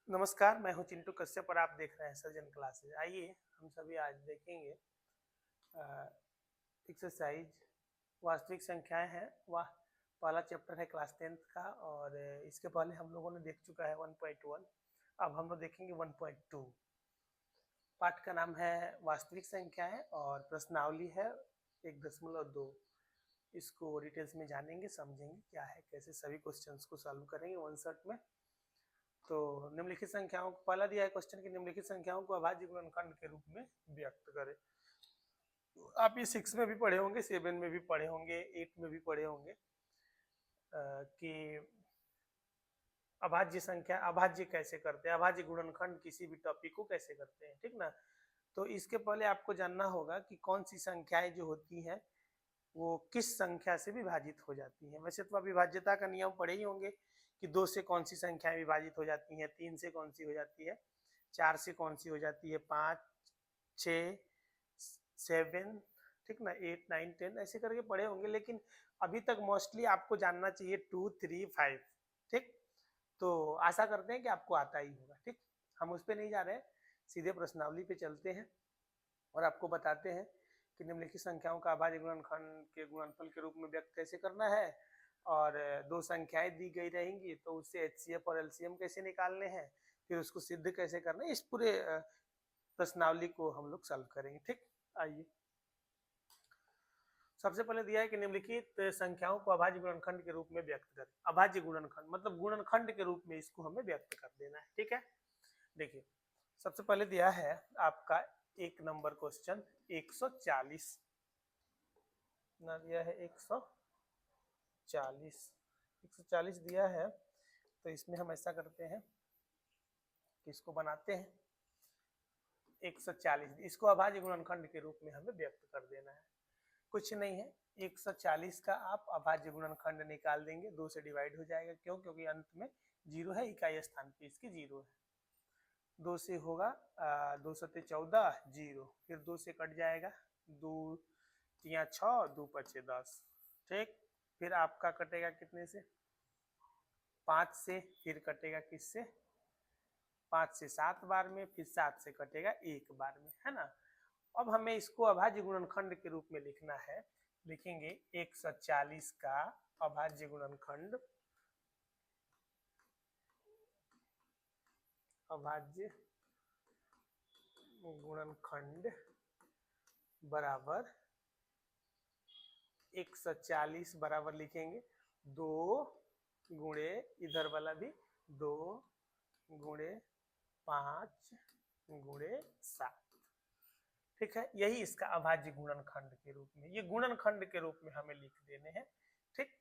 नमस्कार, मैं हूं चिंटू कश्यप और आप देख रहे हैं सर्जन क्लासेज। आइए हम सभी आज देखेंगे एक्सरसाइज वास्तविक संख्याएं हैं। वाह, पहला चैप्टर है क्लास 10th का और इसके पहले हम लोगों ने देख चुका है 1.1। अब हम लोग देखेंगे 1.2। पाठ का नाम है वास्तविक संख्याएं और प्रश्नावली है 1.2। इसको डिटेल्स में जानेंगे, समझेंगे क्या है, कैसे सभी क्वेश्चंस को सॉल्व करेंगे वन शॉट में। तो निम्नलिखित संख्याओं को पहला दिया है क्वेश्चन की निम्नलिखित संख्याओं को अभाज्य गुणनखंड के रूप में व्यक्त करें। तो आप ये 6 में भी पढ़े होंगे, 7 में भी पढ़े होंगे, 8 में भी पढ़े होंगे कि अभाज्य संख्या अभाज्य कैसे करते हैं, अभाज्य गुणनखंड किसी भी टॉपिक को कैसे करते हैं, ठीक ना। तो इसके पहले आपको जानना होगा कि कौन सी संख्याएं जो होती हैं वो किस संख्या से विभाजित हो जाती हैं। वैसे तो आप विभाज्यता का नियम पढ़े ही होंगे कि 2 से कौन सी संख्याएं विभाजित हो जाती हैं, 3 से कौन सी हो जाती है, 4 से कौन सी हो जाती है, 5, 6, 7, ठीक ना, 8, 9, 10 ऐसे करके पढ़े होंगे। लेकिन अभी तक मोस्टली आपको जानना चाहिए 2, 3, 5, ठीक। तो आशा करते हैं कि आपको आता ही होगा, ठीक। हम उस पर नहीं जा रहे हैं, सीधे प्रश्नावली पे चलते हैं और आपको बताते हैं कि निम्नलिखित संख्याओं का अभाज्य गुणनखंड के गुणनफल के रूप में व्यक्त कैसे करना है। और दो संख्याएं दी गई रहेंगी तो उससे एचसीएफ और एलसीएम कैसे निकालने हैं, फिर उसको सिद्ध कैसे करना है, इस पूरे प्रश्नावली को हम लोग सॉल्व करेंगे, ठीक। आइए, सबसे पहले दिया है कि निम्नलिखित संख्याओं को अभाज्य गुणनखंड के रूप में व्यक्त करें। अभाज्य गुणनखंड मतलब गुणनखंड के रूप में इसको हमें व्यक्त कर देना है, ठीक है। देखिए, सबसे पहले दिया है आपका 1 नंबर क्वेश्चन 140 ना, दिया है 140 दिया है। तो इसमें हम ऐसा करते हैं कि इसको बनाते हैं 140, इसको अभाज्य गुणनखंड के रूप में हमें व्यक्त कर देना है। कुछ नहीं है, 140 का आप अभाज्य गुणनखंड निकाल देंगे, 2 से डिवाइड हो जाएगा। क्यों? क्योंकि अंत में 0 है, इकाई स्थान पे इसकी 0 है। 2 से होगा 2 सत्ते 14, 0, फिर 2 से कट जाएगा, 2 तिया 6, 2 पचे 10, ठीक। फिर आपका कटेगा कितने से? 5 से, फिर कटेगा किससे? 5 से 7 बार में, फिर 7 से कटेगा 1 बार में, है ना। अब हमें इसको अभाज्य गुणनखंड के रूप में लिखना है। लिखेंगे 140 का अभाज्य गुणनखंड, अभाज्य गुणनखंड बराबर 140 बराबर लिखेंगे 2 गुणे, इधर वाला भी 2 गुणे 5 गुणे 7, ठीक है। यही इसका अभाज्य गुणनखंड के रूप में, ये गुणनखंड के रूप में हमें लिख देने हैं, ठीक।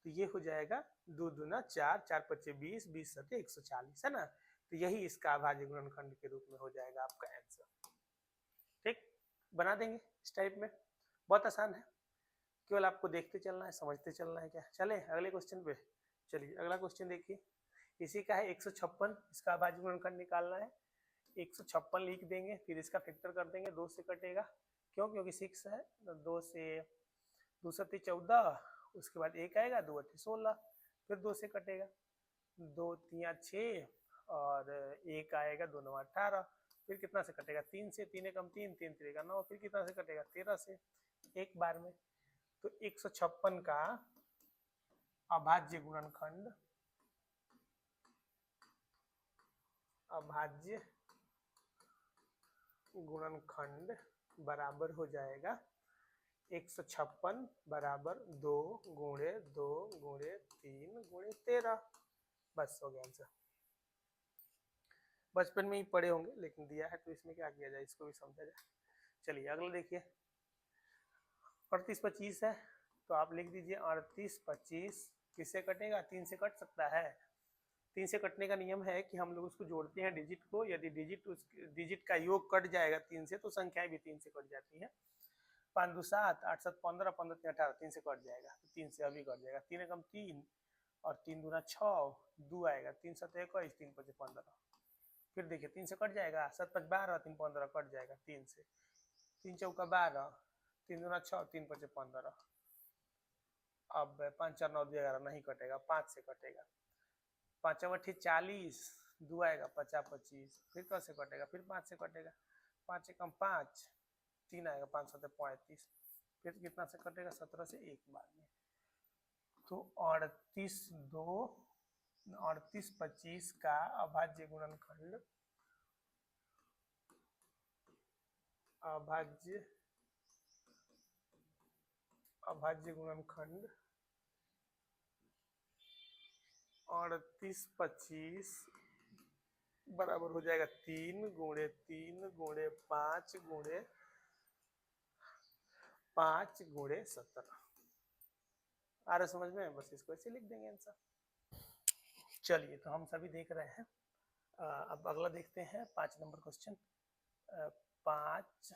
तो ये हो जाएगा 2 दूना 4, 4 पच्चे 20, 20 सत्ते 140, है ना। तो यही इसका अभाज्य गुणनखंड के रूप में हो जाएगा आपका आंसर, ठीक। बना देंगे इस टाइप में, बहुत आसान है, केवल आपको देखते चलना है, समझते चलना है। क्या चले अगले क्वेश्चन पे? चलिए अगला क्वेश्चन देखिए, इसी का है 156, इसका अभाज्य गुणनखंड निकालना है। 156 लिख देंगे, फिर इसका फैक्टर कर देंगे, 2 से कटेगा। क्यों? क्योंकि 6 है, तो 2 से 2 सत्ते 14, उसके बाद 1 आएगा, 2 अट्ठे 16, फिर 2 से कटेगा, 2 तिया 6 और 1 आएगा, 2 नौ 18, फिर कितना से कटेगा? 3 से, 3 एकम 3, 3 तिरेगा 9, फिर कितना से कटेगा? 13 से, एक बार में। तो 156 का अभाज्य गुणनखंड, अभाज्य गुणनखंड बराबर हो जाएगा 156 बराबर 2 गुणे 2 गुणे 3 गुणे 13। बस हो गया आंसर। बचपन में ही पढ़े होंगे, लेकिन दिया है तो इसमें क्या किया जाए, इसको भी समझा जाए। चलिए अगला देखिए, 38 25 है, तो आप लिख दीजिए 38 25 किससे कटेगा? 3 से कट सकता है। 3 से कटने का नियम है कि हम लोग उसको जोड़ते हैं डिजिट को, यदि डिजिट का योग कट जाएगा 3 से तो संख्याएं भी 3 से कट जाती है। 5 2 7, 8 7 15, 15 3 18, 3 से कट जाएगा, तो 3 से अभी कट जाएगा। 3 एकम 3 और 3 दूना 6, 2 आएगा, 3 7 21, 3 5 15, फिर देखिए 3 से कट जाएगा, 7 5 12, 3 15 कट जाएगा 3 से, 3 चौका 12, 3 दूना 6, 3 5 15, अब 5 4 9 11 नहीं कटेगा, 5 से कटेगा, 5 अट्ठी 40, 2 आएगा 50 25, फिर कैसे कटेगा, फिर 5 से कटेगा, 5 एकम 5, 3 आएगा 5 7 35, फिर कितना से कटेगा 17 से एक बार में। तो 38 25 का अभाज्य गुणनखंड अभाज्य गुणनखंड 38 25 बराबर हो जाएगा 3 गुणे 3 गुणे 5 गुणे 5 गुणे 17। आ रहा समझ में? बस इसको ऐसे लिख देंगे आंसर। चलिए तो हम सभी देख रहे हैं। अब अगला देखते हैं 5 नंबर क्वेश्चन। 5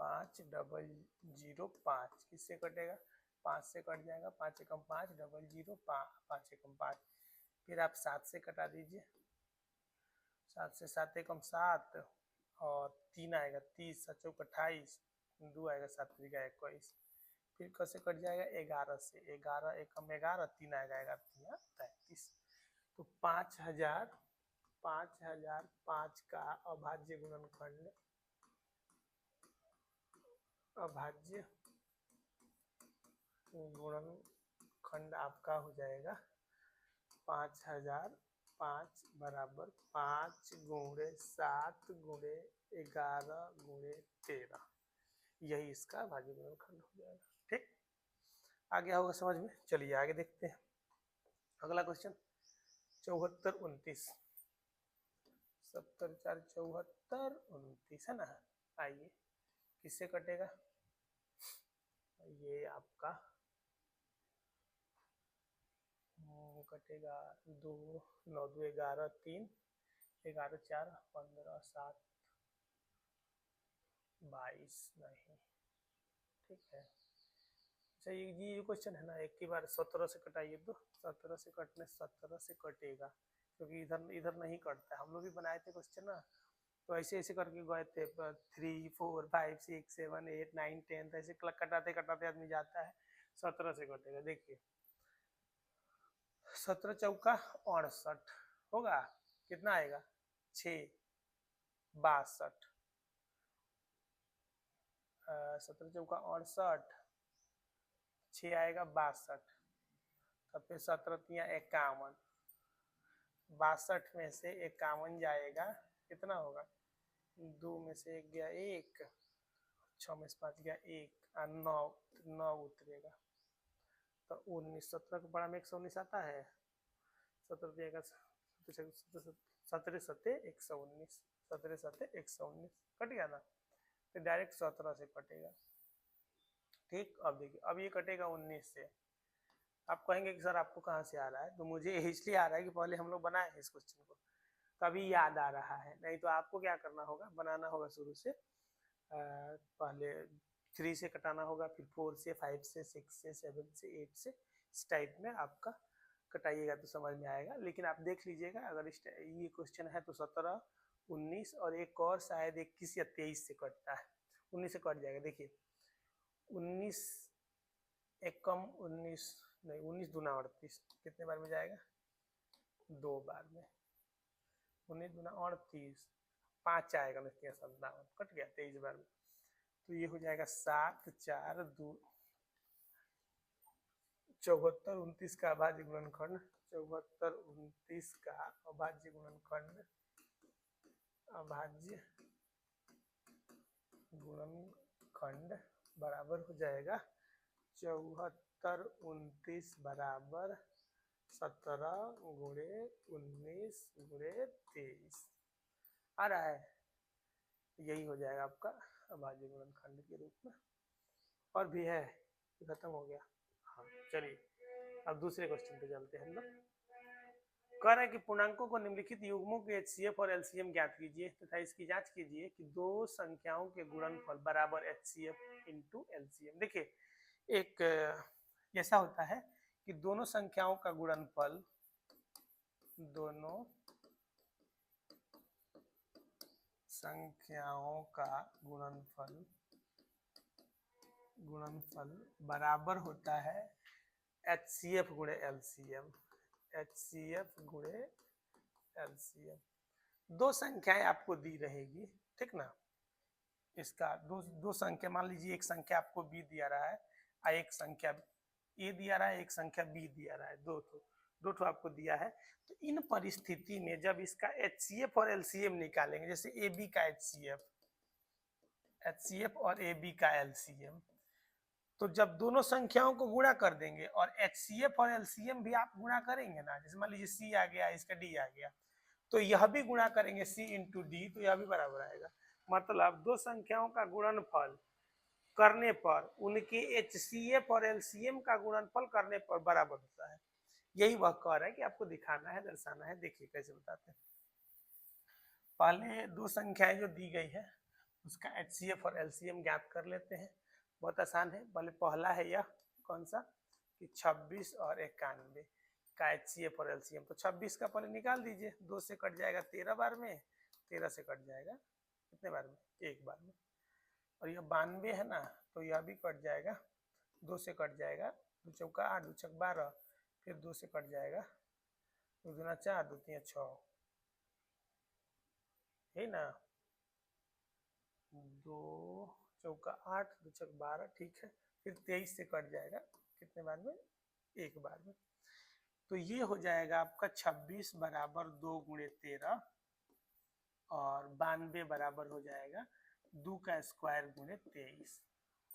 5 डबल 0 5 किससे कटेगा, 5 से कट जाएगा, 5 एकम 5 डबल 0 5 एकम 5, फिर आप 7 से कटा दीजिए, 7 से 7 एकम 7 और 3 आएगा 30 7 28, 2 आएगा 7 3 21, फिर कैसे कट जाएगा 11 से, 11 एकम 11, 3 आएगा 11 3 33। तो 5005 का अभाज्य गुणनखंड आपका हो जाएगा 5005 बराबर 5 गुणे 7 गुणे 11 गुणे 13, यही इसका अभाज्य गुणनखंड हो जाएगा। ठीक, आ गया होगा समझ में। चलिए आगे देखते हैं अगला क्वेश्चन 74 29, 70 4 74 29 है ना। आइए किससे कटेगा, ये आपका कटेगा 2 9 2 11 3 11 4 15 7 22 नहीं, ठीक है। अच्छा ये क्वेश्चन है ना, एक ही बार 17 से कटाइए, तो 17 से कटने 17 से कटेगा, क्योंकि इधर नहीं कटता। हम लोग भी बनाए थे क्वेश्चन ना, तो ऐसे ऐसे करके गए थे 3 4 5 6 7 8 9 10, ऐसे कटाते कटाते आदमी जाता है, 17 से कटेगा। देखिए 17 चौका 68 होगा, कितना आएगा 6 62, 17 चौका 68, 6 आएगा 62, तब फिर 17 तिया 51, 62 में से 51 जाएगा, कितना होगा, 2 में से 1 गया 1, 6 में से 5 गया 1, 9 उतरेगा, तो 19, 17 के बड़ा में 119 आता है, 17 दिएगा 17 सत्ते 119, 17 सत्ते 119 कट गया ना, तो डायरेक्ट 17 से कटेगा। ठीक, अब देखिए अब ये कटेगा 19 से। आप कहेंगे कि सर आपको कहाँ से आ रहा है, तो मुझे इसलिए आ रहा है कि पहले हम लोग बनाए हैं इस क्वेश्चन को, तभी याद आ रहा है, नहीं तो आपको क्या करना होगा, बनाना होगा शुरू से। पहले 3 से कटाना होगा, फिर 4 से 5 से 6 से 7 से 8 से, इस टाइप में आपका कटाइएगा तो समझ में आएगा। लेकिन आप देख लीजिएगा, अगर ये क्वेश्चन है तो 17 19 और एक और शायद 21 या 23 से कटता है, 19 से कट जाएगा। देखिए 19 एकम 19 नहीं, 19 दूना 38, कितने बार में जाएगा, 2 बार में, 19 दूना 38, 5 आएगा 57, कट गया 23 बार में, तो ये हो जाएगा 7 4 2 74 29 का अभाज्य गुणनखंड, 74 29 का अभाज्य गुणनखंड, अभाज्य गुणनखंड बराबर हो जाएगा 74 29 बराबर 17 गुणे 19 गुणे 23 आ रहा है, यही हो जाएगा आपका अभाज्य गुणनखंड के रूप में। और भी है, खत्म हो गया। हाँ चलिए अब दूसरे क्वेश्चन पे चलते हैं हम लोग। कह रहे हैं कि पूर्णांकों को निम्नलिखित युग्मों के HCF और LCM ज्ञात कीजिए तथा इसकी जांच कीजिए कि दो संख्याओं के गुणनफल बराबर HCF इंटू LCM। देखिए एक ऐसा होता है कि दोनों संख्याओं का गुणनफल, दोनों संख्याओं का गुणनफल बराबर होता है HCF गुणे LCM, HCF गुणे एलसीएम। दो संख्याएं आपको दी रहेगी, ठीक ना। इसका दो संख्या, मान लीजिए एक संख्या आपको बी दिया रहा है और एक संख्या ए दिया रहा है, एक संख्या बी दिया रहा है, दो ठो आपको दिया है। तो इन परिस्थिति में जब इसका एचसीएफ और एलसीएम निकालेंगे, जैसे ए बी का एचसीएफ और ए बी का एलसीएम, तो जब दोनों संख्याओं को गुणा कर देंगे और एचसीएफ और एलसीएम भी आप गुणा करेंगे ना, जैसे मान लीजिए सी आ गया, इसका डी आ गया, तो यह भी गुणा करेंगे सी इंटू डी, तो यह भी बराबर आएगा। मतलब दो संख्याओं का गुणनफल करने पर उनके एचसीएफ और एलसीएम का गुणनफल करने पर बराबर होता है। यही वह कह रहा है कि आपको दिखाना है, दर्शाना है। देखिए कैसे बताते हैं। पहले दो संख्याएं जो दी गई है उसका एचसीएफ और एलसीएम ज्ञात कर लेते हैं। बहुत आसान है। पहला है यह कौन सा कि 26 और 91 का एचसीएफ और एलसीएम। तो 26 का पहले निकाल दीजिए, 2 से कट जाएगा 13 बार में, 13 से कट जाएगा कितने बार में, एक बार में। और यह 92 है ना, तो यह भी कट जाएगा, 2 से कट जाएगा, 2 चौका 8, 2 छक 12, फिर 2 से कट जाएगा, 2 दूना 4, 2 तीन 6, है ना, 2 चौका 8, 2 छक 12, ठीक है। फिर 23 से कट जाएगा कितने बार में, एक बार में। तो ये हो जाएगा आपका 26 बराबर 2 गुणे 13 और 92 बराबर हो जाएगा 2 का स्क्वायर गुणे 23।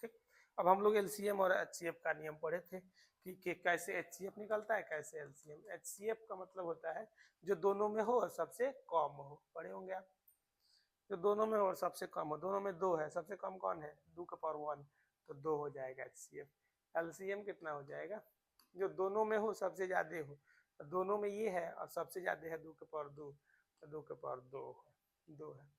ठीक। अब हम लोग एलसीएम और एचसीएफ का नियम पढ़े थे कि कैसे एचसीएफ निकलता है, कैसे एलसीएम। एचसीएफ का मतलब होता है जो दोनों में हो और सबसे कम हो, पढ़े होंगे आप। जो दोनों में हो और सबसे कम हो, दोनों में 2 है, सबसे कम कौन है, 2 का पावर 1, तो 2 हो जाएगा एचसीएफ। एलसीएम कितना हो जाएगा, जो दोनों में हो सबसे ज्यादा हो, तो दोनों में ये है और सबसे ज्यादा है 2 के पावर 2, तो 2 के पावर 2 है।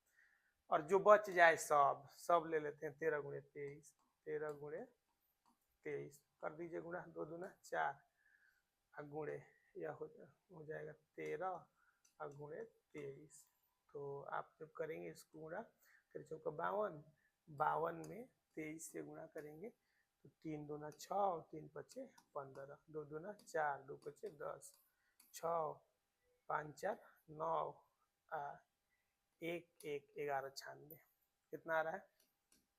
और जो बच जाए सब ले लेते हैं, 13 गुणे 23, 13 गुणे 23 कर दीजिए गुणा, 2 दूना 4 गुणे यह हो जाएगा 13 गुणे 23। तो आप जब करेंगे इसको गुणा, 13 चौका 52, 52 में 23 से गुणा करेंगे तो 3 दूना 6 और 3 पचे 15, 2 दूना 4, 2 पचे 10, 6 5 4 9, 1 1 11 96। कितना आ रहा है,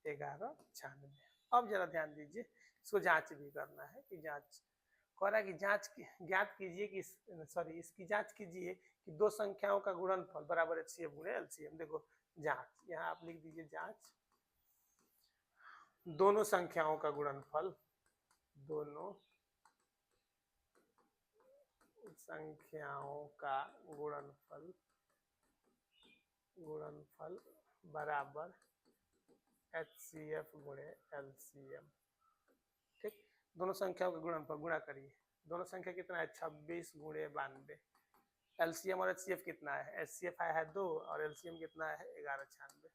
11 96। अब जरा ध्यान दीजिए, इसको जांच भी करना है कि जांच कह रहा है कि ज्ञात कीजिए कि इसकी जांच कीजिए कि दो संख्याओं का गुणनफल बराबर एचसीएफ गुणे एलसीएम। देखो जांच, यहाँ आप लिख दीजिए जांच, दोनों संख्याओं का गुणनफल, दोनों संख्याओं का गुणनफल बराबर एचसीएफ गुणे एलसीएम। ठीक। दोनों संख्याओं का गुणनफल गुणा करिए, दोनों संख्या कितना है, 26 गुणे 92। एलसीएम और एचसीएफ कितना है, एचसीएफ आया है 2 और एलसीएम कितना है 11 96।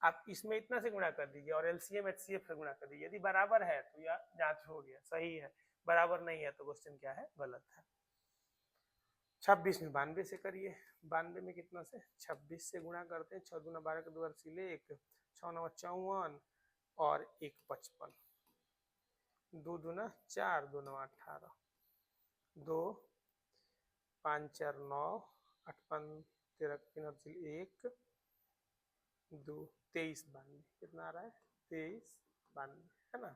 आप इसमें इतना से गुणा कर दीजिए और एलसीएम एचसीएफ से गुणा कर दीजिए। यदि बराबर है तो यह जांच हो गया, सही है। बराबर नहीं है तो क्वेश्चन क्या है, गलत है। 26 में 92 से करिए, 92 में कितना से, 26 से गुणा करते हैं, 6 दूना 12 के 2 सिले 1, 6 9 54 और 1 55, 2 दूना 4, 2 9 18, 2 5 4 9, 8 5 13 3 1, 2 23 92। कितना आ रहा है, 23 92, है ना।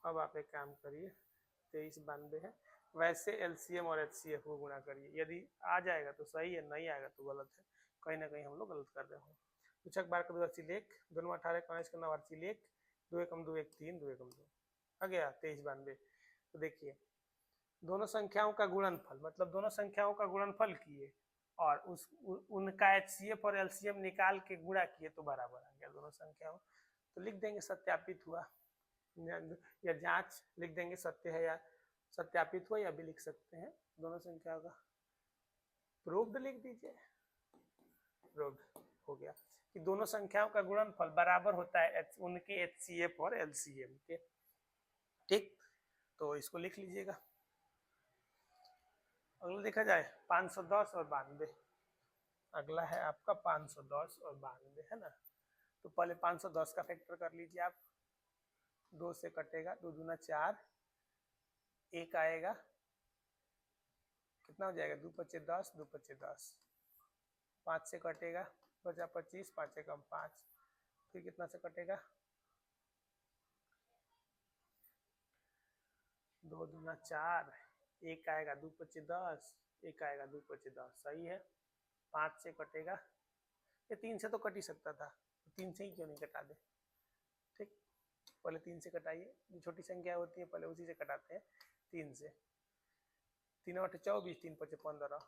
अब आप एक काम करिए, 23 92 है। वैसे एलसीएम और एचसीएफ को गुणा करिए, यदि आ जाएगा तो सही है, नहीं आएगा तो गलत है। कहीं ना कहीं हम लोग गलत कर रहे हैं। 2 छक 12 का 2 सिले 1, 2 9 18 19 का 9 सिले 1, 2 1 2 1 3, 2 1 2 आ गया 23 92। तो देखिए दोनों संख्याओं का गुणनफल, मतलब दोनों संख्याओं का गुणनफल किए और उनका एचसीएफ और एलसीएम निकाल के गुणा किए तो बराबर आ गया दोनों संख्याओं। तो लिख देंगे सत्यापित हुआ, या जांच लिख देंगे, सत्य है या सत्यापित हुआ, या भी लिख सकते हैं। दोनों संख्याओं का प्रूव्ड लिख दीजिए, प्रूव्ड हो गया कि दोनों संख्याओं का गुणनफल बराबर होता है उनके एचसीएफ और एलसीएम के। ठीक, तो इसको लिख लीजिएगा। अगला देखा जाए 510 और 92। अगला है आपका 510 और 92, है ना। तो पहले 510 का फैक्टर कर लीजिए आप, 2 से कटेगा, 2 दूना 4, 1 आएगा, कितना हो जाएगा, 2 पचे 10, 2 पचे 10, 5 से कटेगा, बचा 25, 5 कम 5, फिर कितना से कटेगा, 2 दूना 4, एक आएगा 2 पचे 10, एक आएगा 2 पचे 10, सही है। 5 से कटेगा, ये 3 से तो कट ही सकता था, तो 3 से ही क्यों नहीं कटा दे। ठीक, पहले 3 से कटाइए, जो छोटी संख्या होती है पहले उसी से कटाते हैं 3 से। 3 8 24, 3 5 15,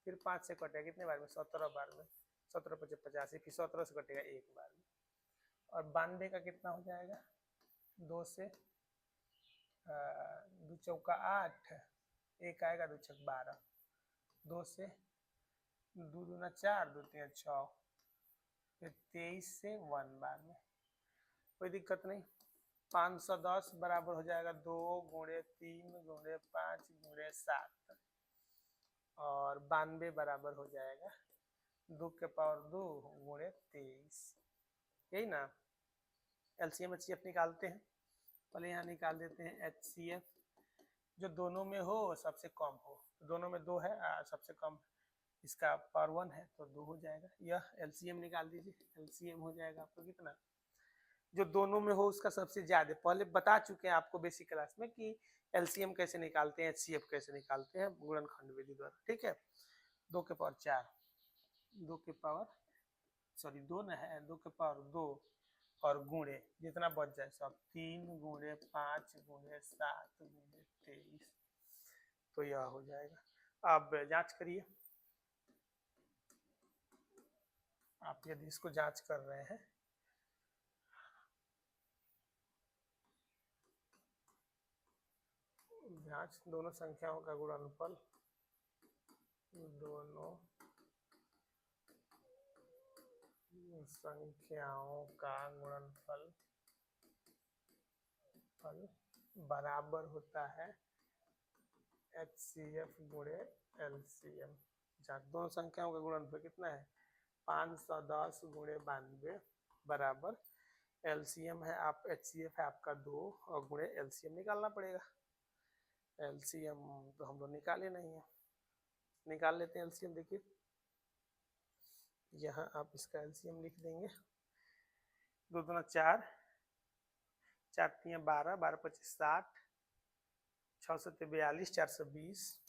फिर 5 से कटेगा कितने बार में, 17 बार में, 17 5 85, फिर 17 से कटेगा एक बार में। और 92 का कितना हो जाएगा, 2 से 2 चौका 8, एक आएगा 2 छक 12, 2 से 2 दूना 4, 2 3 6, फिर 23 से 1 बार में, कोई दिक्कत नहीं। 510 बराबर हो जाएगा 2 गुणे 3 गुणे 5 गुणे 7, और 92 बराबर हो जाएगा 2 के पावर 2 गुणे 23, यही ना। एलसीएम एचसीएफ निकालते हैं, पहले यहाँ निकाल देते हैं एचसीएफ, जो दोनों में हो सबसे कम हो, तो दोनों में 2 है, सबसे कम इसका पावर 1 है तो 2 हो जाएगा। यह एलसीएम निकाल दीजिए, एलसीएम हो जाएगा आपको कितना, जो दोनों में हो उसका सबसे ज्यादा, पहले बता चुके हैं आपको बेसिक क्लास में कि एलसीएम कैसे निकालते हैं, एचसीएफ कैसे निकालते हैं गुणनखंड विधि द्वारा। ठीक है, 2 के पावर 4, 2 के पावर सॉरी 2 न है, 2 के पावर 2 और गुणे जितना बच जाए सब, 3 गुणे 5 गुणे 7 गुणे 23, तो यह हो जाएगा। अब जांच करिए, आप यदि इसको जांच कर रहे हैं, जांच दोनों संख्याओं का गुणनफल, दोनों संख्याओं का गुणनफल बराबर होता है HCF गुणे LCM। दोनों संख्याओं का गुणनफल कितना है, 510 गुणे 92 बराबर LCM है, आप HCF है आपका 2 और गुणे LCM निकालना पड़ेगा। LCM तो हम लोग निकाले नहीं है, निकाल लेते हैं LCM। देखिए यहाँ आप इसका LCM लिख देंगे, 2 दूना 4, 4 3 12, 12 25 60, 6 7 42, 420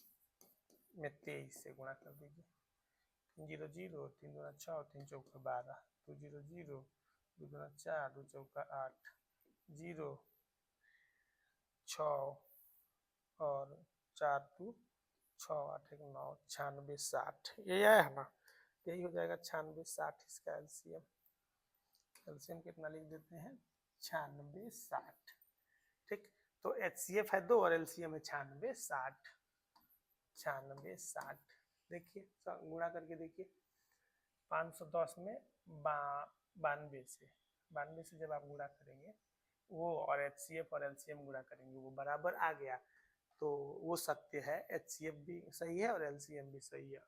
में 23 से गुणा कर दीजिए, 0 0, 3 दूना 6, 3 चौका 12, 2 0 0, 2 दूना 4, 2 चौका 8, 0 6 और 4 2 6 8 1 9, 96 60, यही आया है ना, यही हो जाएगा 96 60 इसका एलसीएम। एलसीएम कितना लिख देते हैं, 96 60। ठीक, तो एचसीएफ है 2 और एलसीएम है 96 60, 96 60। देखिए गुणा करके देखिए, 510 में 92 से जब आप गुणा करेंगे वो, और एचसीएफ और एलसीएम गुणा करेंगे वो बराबर आ गया, तो वो सत्य है, एचसीएफ भी सही है और एलसीएम भी सही है।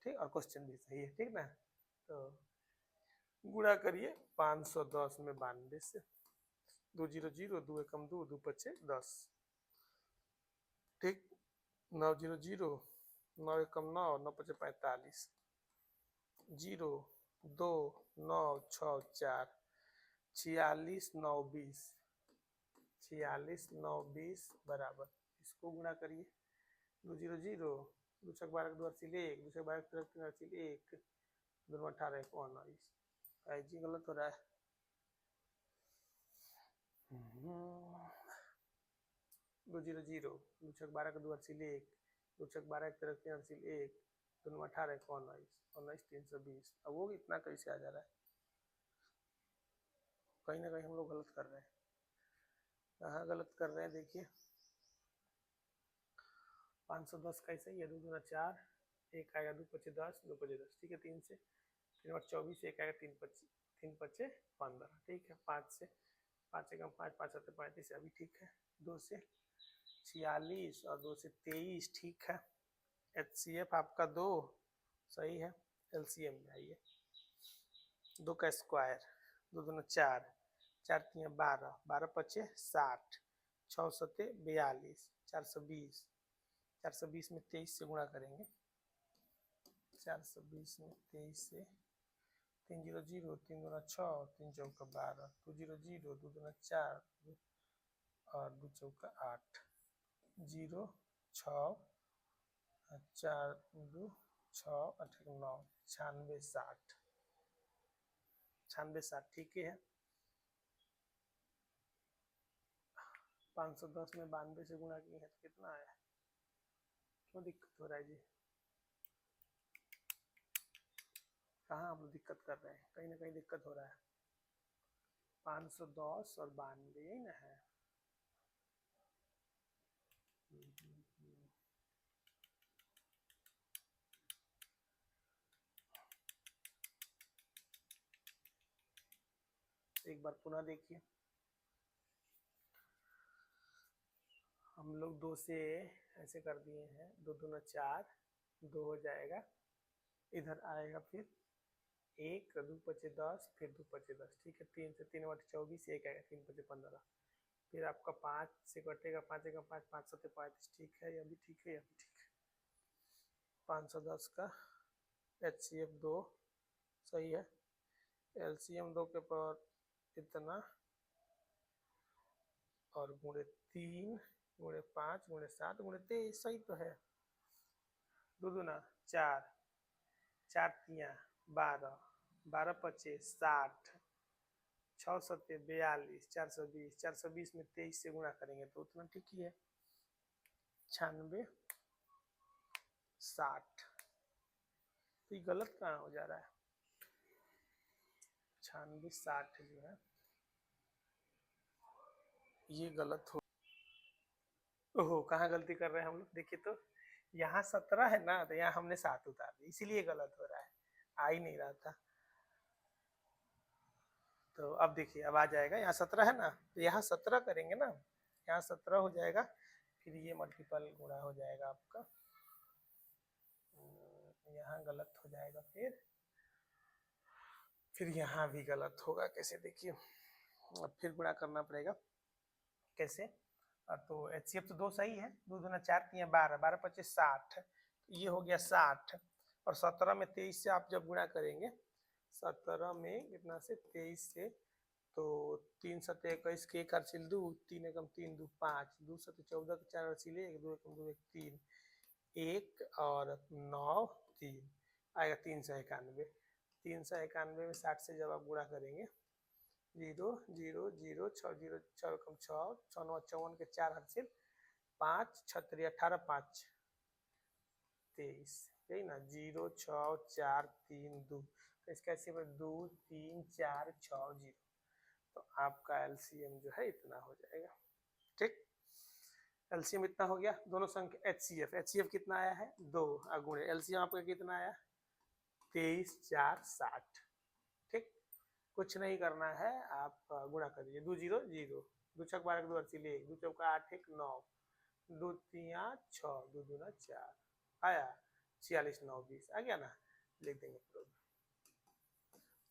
ठीक, और क्वेश्चन भी सही है। ठीक ना, तो गुणा करिए 510 में 92 से, 2 0 0, 2 एकम 2, 2 पचे 10। ठीक, 9 0 0, 9 एकम 9, 9 पचे 45, 0 2 9 6 4, 46 9 20, 46 9 20 बराबर, इसको गुणा करिए, 2 0 0, 2 छक 12 2 अर्सिल 1, 2 छक 12 3 अर्सिल 1, 2 18 1 19, जी गलत हो रहा है। 2 0 0, 2 छक 12 2 अर्सिल 1, 2 छक 12 3 अर्सिल 1, 2 18 1 19, 19 320। अब वो इतना कैसे आ जा रहा है, कहीं ना कहीं हम लोग गलत कर रहे हैं। कहाँ गलत कर रहे हैं, देखिए 510 कैसे ही है, 2 दूना 4, एक आएगा 2 पचे 10, 2 पचे 10, ठीक है, 3 से 3 8 24, एक आएगा 3 पचे 15, ठीक है, 5 से 5 एकम 5, 5 7 35, अभी ठीक है, 2 से 46 और 2 से 23, ठीक है। एचसीएफ आपका 2 सही है, एलसीएम में आइए, 2 का स्क्वायर, 2 दूना 4, 4 3 12, 12 पचे 60, 6 7 42, 420, 420 में 23 से गुणा करेंगे, 420 में 23 से, 3 0 0, 3 दूना 6, 3 चौका 12, 2 0 0, 2 दूना 4 और 2 चौका 8, 0 6 4 2 6 8 9, 96 60, 96 60 ठीक है। 510 में 92 से गुणा किए हैं तो कितना आया? क्यों दिक्कत हो रहा है जी? कहाँ आप लोग दिक्कत कर रहे हैं? कहीं ना कहीं दिक्कत हो रहा है। 510 और 92 यही ना है। एक बार पुनः देखिए, हम लोग 2 से ऐसे कर दिए हैं, 2 दूना 4, 2 हो जाएगा, इधर आएगा फिर 1, 2 पचे 10, फिर 2 पचे 10, ठीक है। 3 से 3 बटे 24, 1 आएगा, 3 पचे 15, फिर आपका 5 से कटेगा, 5 1 5, 5 7 35, ठीक है, यह भी ठीक है, यह भी ठीक है। 510 का HCF 2 सही है, LCM 2 के पावर इतना और गुणे 3 गुणे 5 गुणे 7 गुणे 23 सही तो है। 2 दूना 4, 4 तिया 12, 12 पचे 60, 6 सत्ते 42, 420, 420 में 23 से गुणा करेंगे तो उतना ठीक ही है, 96 60। तो ये गलत कहाँ हो जा रहा है? 96 60 जो है ये गलत हो। ओहो, कहाँ गलती कर रहे हैं हम लोग? देखिए तो यहाँ 17 है ना, तो यहाँ हमने 7 उतार दी, इसीलिए गलत हो रहा है, आ ही नहीं रहा था। तो अब देखिए, अब आ जाएगा, यहाँ 17 है ना, तो यहाँ 17 करेंगे ना, यहाँ 17 हो जाएगा, फिर ये मल्टीपल गुणा हो जाएगा आपका, यहाँ गलत हो जाएगा, फिर यहाँ भी गलत होगा। कैसे देखिए, अब फिर गुणा करना पड़ेगा। कैसे? तो HCF तो 2 सही है, 2 दूना 4 तिया 12, 12 पचे 60, ये हो गया 60, और 17 में 23 से आप जब गुणा करेंगे, 17 में कितना से 23 से, तो 3 7 21 के 1 अर्चिल 2, 3 एकम 3 2 5, 2 7 14 के 4 अर्चिल 1, 2 एकम 2 1 3, 1 और 9 3 आएगा 391। 391 में 60 से जब आप गुणा करेंगे, 0 0 0 6 0 6 एकम 6, 6 9 54 के 4 अर्चिल 5, 6 3 18, 5 23, यही ना, 0 6 4 3 2, तो इसका ऐसे 2 3 4 6 0, तो आपका LCM जो है इतना हो जाएगा। ठीक, LCM इतना हो गया। दोनों संख्या HCF कितना आया है? 2, गुणे LCM आपका कितना आया? 23 4 60। ठीक, कुछ नहीं करना है, आप गुणा कर दीजिए, 2 0 0, 2 छक 12 2 अर्चिल 1, 2 चौका 8 1 9, 2 तिया 6, 2 दूना 4 आया, 46 9 20 आ गया ना, लिख देंगे प्रूफ।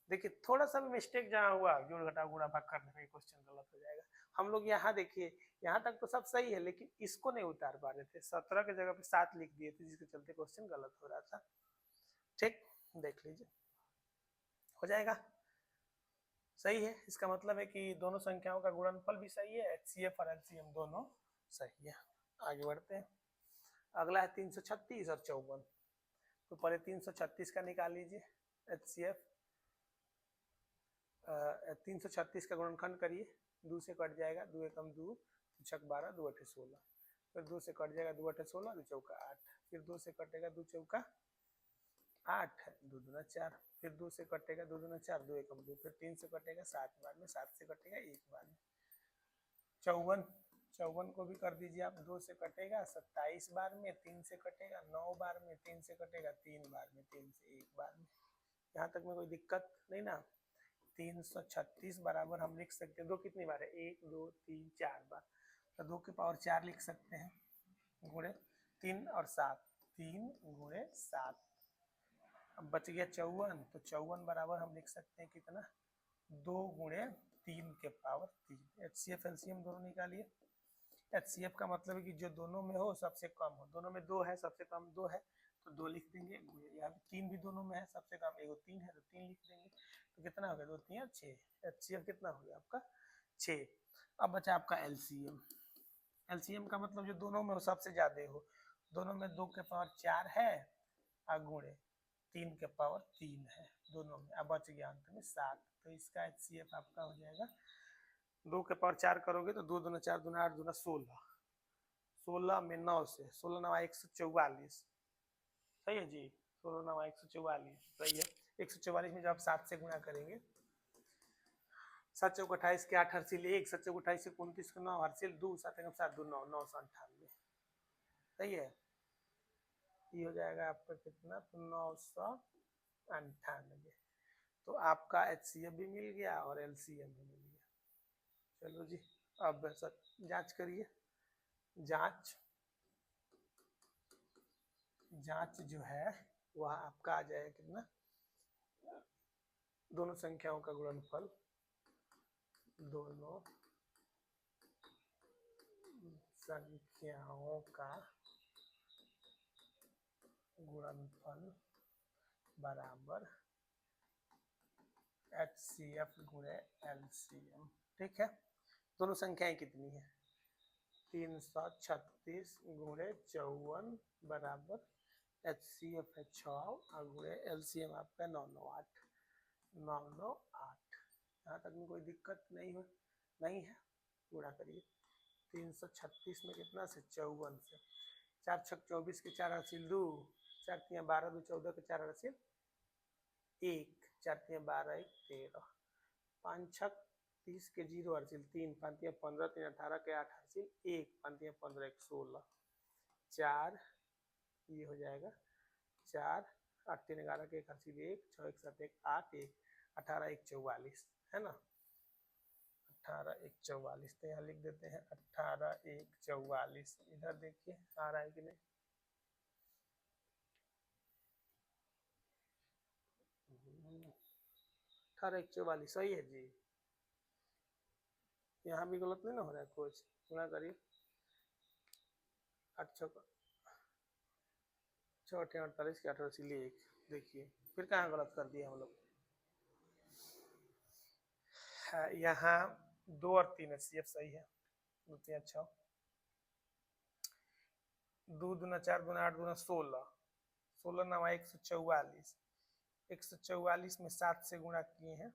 देखिए थोड़ा सा भी मिस्टेक जहाँ हुआ, जोड़ घटाव गुणा भाग करने में क्वेश्चन गलत हो जाएगा। हम लोग यहाँ देखिए, यहाँ तक तो सब सही है, लेकिन इसको नहीं उतार पा रहे थे, 17 के जगह पे 7 लिख दिए थे, जिसके चलते क्वेश्चन गलत हो रहा था। ठीक, देख लीजिए, हो जाएगा, सही है। इसका मतलब है कि दोनों संख्याओं का गुणनफल भी सही है, HCF और LCM दोनों सही है। आगे बढ़ते हैं, अगला है 336 और 54। तो पहले 336 का निकाल लीजिए HCF। 336 का गुणनखंड करिए, 2 से कट जाएगा, 2 एकम 2, 2 छक 12, 2 अठे 16, फिर 2 से कट जाएगा, 2 अठे 16, 2 चौका 8, फिर 2 से कटेगा, 2 चौका 8, 2 दूना 4, फिर 2 से कटेगा, 2 दूना 4, 2 एकम 2, फिर 3 से कटेगा 7 बार में, 7 से कटेगा 1 बार में। 54 को भी कर दीजिए आप, 2 से कटेगा 27 बार में, 3 से कटेगा 9 बार में, 3 से कटेगा 3 बार में, 3 से 1 बार में। यहाँ तक में कोई दिक्कत नहीं ना। 336 बराबर हम लिख सकते हैं, 2 कितनी बार है? 1 2 3 4 बार, तो 2 की पावर 4 लिख सकते हैं, गुणे 3 और 7, 3 गुणे 7। अब बच गया 54, तो 54 बराबर हम लिख सकते हैं कितना? 2 गुणे 3 के पावर 3। HCF LCM दोनों निकालिए, HCF का मतलब है कि जो दोनों में हो सबसे कम हो, दोनों में 2 है सबसे कम 2 है तो 2 लिख देंगे, यहाँ पे 3 भी दोनों में है सबसे कम एगो 3 है तो 3 लिख देंगे, तो कितना हो गया 2 3 6, HCF कितना हो गया आपका 6। अब बचा आपका LCM, LCM का मतलब जो दोनों में हो सबसे ज्यादा हो, दोनों में 2 के पावर 4 है और गुणे 3 के पावर 3 है दोनों में, अब बच गया अंत में 7, तो इसका HCF आपका हो जाएगा 2 के पावर 4 करोगे तो 2 दूना 4 दूना 8 दूना 16, 16 में 9 से 16 9 144, सही है जी, 16 9 144 सही है। 144 में जब आप 7 से गुणा करेंगे, 7 चौक 28 के 8 हर्षिल 1, 7 चौक 28 से 29 के 9 हर्षिल 2, 7 एकम 7 2 9 998, सही है। ये हो जाएगा आपका कितना, तो 998, तो आपका HCF भी मिल गया और LCM भी मिल गया। चलो जी अब जांच करिए, जांच जो है वह आपका आ जाएगा कितना, दोनों संख्याओं का गुणनफल, दोनों संख्याओं का गुणनफल बराबर HCF गुणे LCM, ठीक है। दोनों संख्याएं कितनी है, 336 गुणे 54 बराबर HCF है 6 और गुणे LCM आपका 998, 998, यहाँ तक में कोई दिक्कत नहीं है, पूरा करिए। 336 में कितना से 54 से, 4 छक 24 के 4 हासिल 2, 4 तिया 12 2 14 के 4 हासिल 1, 4 तिया 12 1 13, 5 छक 30 के 0 हासिल 3, 5 तिया 15 3 18 के 8 हासिल 1, 5 तिया 15 1 16, 4 ये हो जाएगा 4, 8 3 11 के 1 हासिल 1, 6 1 7 1 8 1, 18 1 44 है ना, 18 1 44, तो यहाँ लिख देते हैं 18 1 44, इधर देखिए आ रहा है कि नहीं, 18 1 44 सही है जी, यहाँ भी गलत नहीं ना हो रहा है कुछ, गुणा करिए 8 6 48 के 18 से 1, देखिए फिर कहाँ गलत कर दिया हम लोग, यहाँ 2 और 3 HCF सही है, 2 3 6, 2 दूना 4 दूना 8 दूना 16, 16 9 144, 144 में 7 से गुणा किए हैं,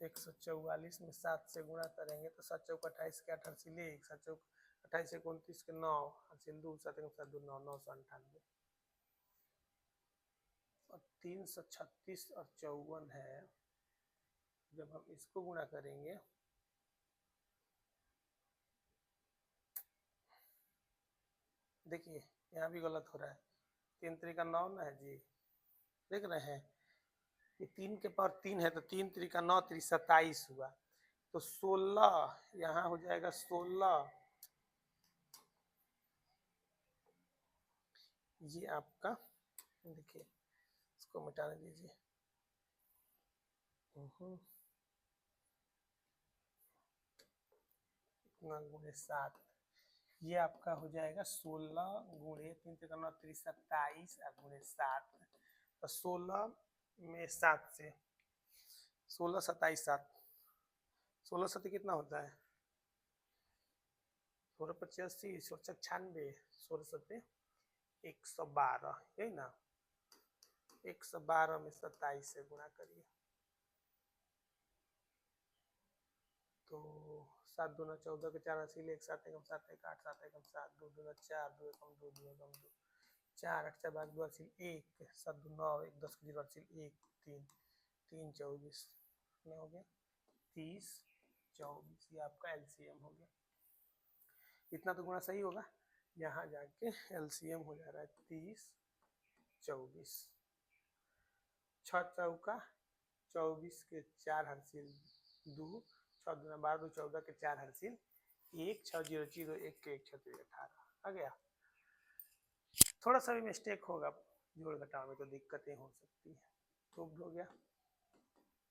144 में 7 से गुणा करेंगे तो 7 चौक 28 के 8 हासिल 1, 7 चौक 28 से 29 के 9 हासिल 2, 7 1 7 2 9 998, और 336 और 54 है, जब हम इसको गुणा करेंगे देखिए यहाँ भी गलत हो रहा है, 3 3 9 ना है जी, देख रहे हैं ये 3 के पावर 3 है तो 3 3 9 3 27 हुआ, तो 16 यहाँ हो जाएगा 16, ये आपका देखिए इसको मिटाने दीजिए, इतना गुणे 7, ये आपका हो जाएगा 16 गुणे 3 3 9 3 27 और गुणे 7, तो 16 में 7 से 16 27 7, 16 7 कितना होता है 16 85 16 96, 16 7 112, यही ना, 112 में 27 से गुणा करिए तो 7 दूना 14 के 4 हासिल 1, 7 एकम 7 1 8 7 एकम 7 2 दूना 4 2 एकम 2 2 एकम 2, 4 8 4 2 हासिल 1, 7 2 9 1 10 के 0 हासिल 1 3 3 24, कितना हो गया 30 24, ये आपका LCM हो गया, इतना तो गुणा सही होगा, यहाँ जाके LCM हो जा रहा है 30 24, 6 चौका 24 के 4 हासिल 2, 6 दूना 12 2 14 के 4 हासिल 1, 6 0 0 1 के 1 6 18 आ गया, थोड़ा सा भी मिस्टेक होगा जोड़ घटाव में तो दिक्कतें हो सकती है, प्रूव्ड हो गया।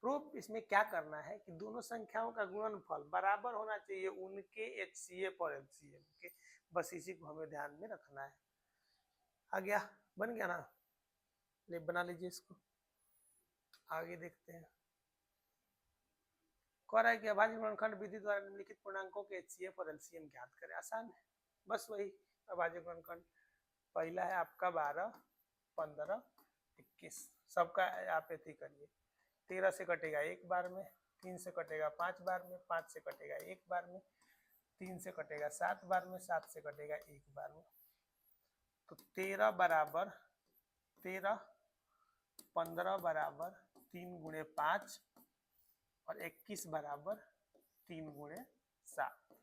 प्रूफ इसमें क्या करना है कि दोनों संख्याओं का गुणनफल बराबर होना चाहिए उनके HCF और LCM के, बस इसी को हमें ध्यान में रखना है। आ गया, बन गया ना, ले बना लीजिए इसको। आगे देखते हैं, कह रहा है कि अभाज्य गुणनखंड विधि द्वारा निम्नलिखित पूर्णांकों के HCF और LCM ज्ञात करें। आसान है, बस वही अभाज्य गुणनखंड। पहला है आपका 12, 15, 21, सबका आप ऐसे करिए। 13 से कटेगा एक बार में, 3 से कटेगा 5 बार में, 5 से कटेगा एक बार में, 3 से कटेगा 7 बार में, 7 से कटेगा एक बार में। तो 13 बराबर 13, 15 बराबर 3 गुणे 5 और 21 बराबर 3 गुणे 7।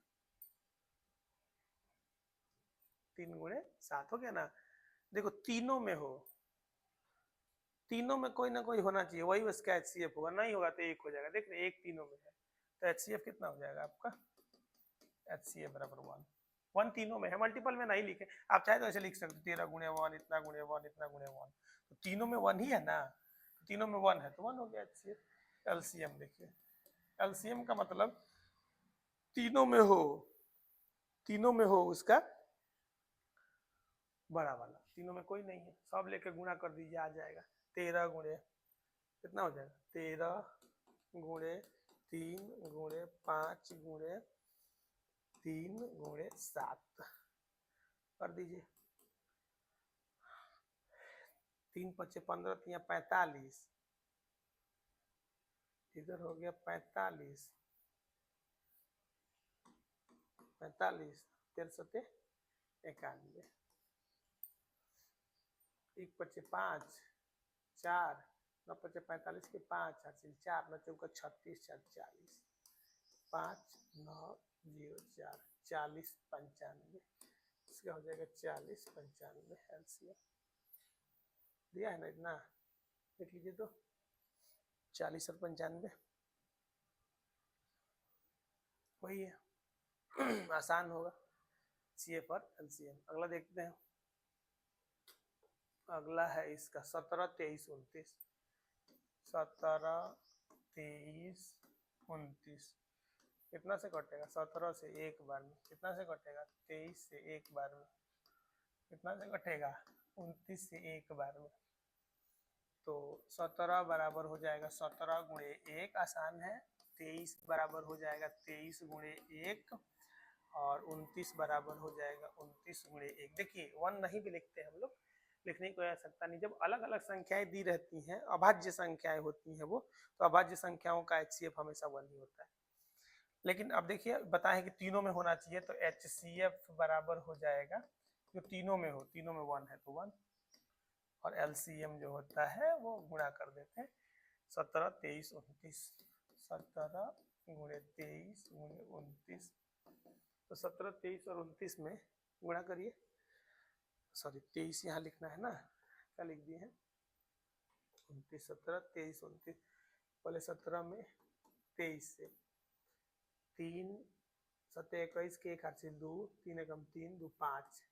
3 गुणे 7 हो गया ना। देखो तीनों में हो, तीनों में कोई ना कोई होना चाहिए, वही उसका HCF होगा, नहीं होगा तो एक हो जाएगा। देख रहे एक तीनों में है तो HCF कितना हो जाएगा आपका, HCF बराबर 1। 1 तीनों में है, मल्टीपल में नहीं लिखे, आप चाहे तो ऐसे लिख सकते 13 गुणे 1 इतना गुणे 1 इतना गुणे 1, तो तीनों में 1 ही है ना, तीनों में 1 है तो 1 हो गया HCF। LCM देखिए, LCM का मतलब तीनों में हो, तीनों में हो उसका बड़ा वाला, तीनों में कोई नहीं है, सब लेके गुणा कर दीजिए आ जाएगा। 13 गुणे कितना हो जाएगा, 13 गुणे 3 गुणे 5 गुणे 3 गुणे 7 कर दीजिए। 3 पचे 15, 3 45, इधर हो गया 45, 45, 13 91, 1 पचे 5, 4, 9 पचे 45 के 5 हासिल 4, 9 चौका 36, 40, 5 9 0 4 40 95, इसका हो जाएगा 40 95 LCM दिया है ना इतना, देख लीजिए तो 40 और 95 वही है। आसान होगा CF और LCM। अगला देखते हैं, अगला है इसका 17 23 29, 17 23 29 कितना से कटेगा, 17 से एक बार में, कितना से कटेगा 23 से एक बार में, कितना से कटेगा 29 से एक बार में। तो 17 बराबर हो जाएगा 17 गुणे 1, आसान है। 23 बराबर हो जाएगा 23 गुणे 1 और 29 बराबर हो जाएगा 29 गुणे 1। देखिए 1 नहीं भी लिखते हम लोग, लिखने की कोई आवश्यकता नहीं, जब अलग अलग संख्याएं दी रहती हैं, अभाज्य संख्याएं होती हैं वो, तो अभाज्य संख्याओं का HCF हमेशा 1 ही होता है। लेकिन अब देखिए बताएं कि तीनों में होना चाहिए, तो HCF बराबर हो जाएगा, जो तीनों में हो, तीनों में 1 है तो 1, और LCM जो होता है वो गुणा कर देते हैं 17 23 29, 17 गुणे 23 गुणे 29, तो 17 23 और 29 में गुणा करिए, सॉरी 23 यहाँ लिखना है ना, क्या लिख दिए हैं 29, 17 23 29, पहले 17 में 23 से 3 7 21 के 1 हासिल 2, 3 एकम 3 2 5,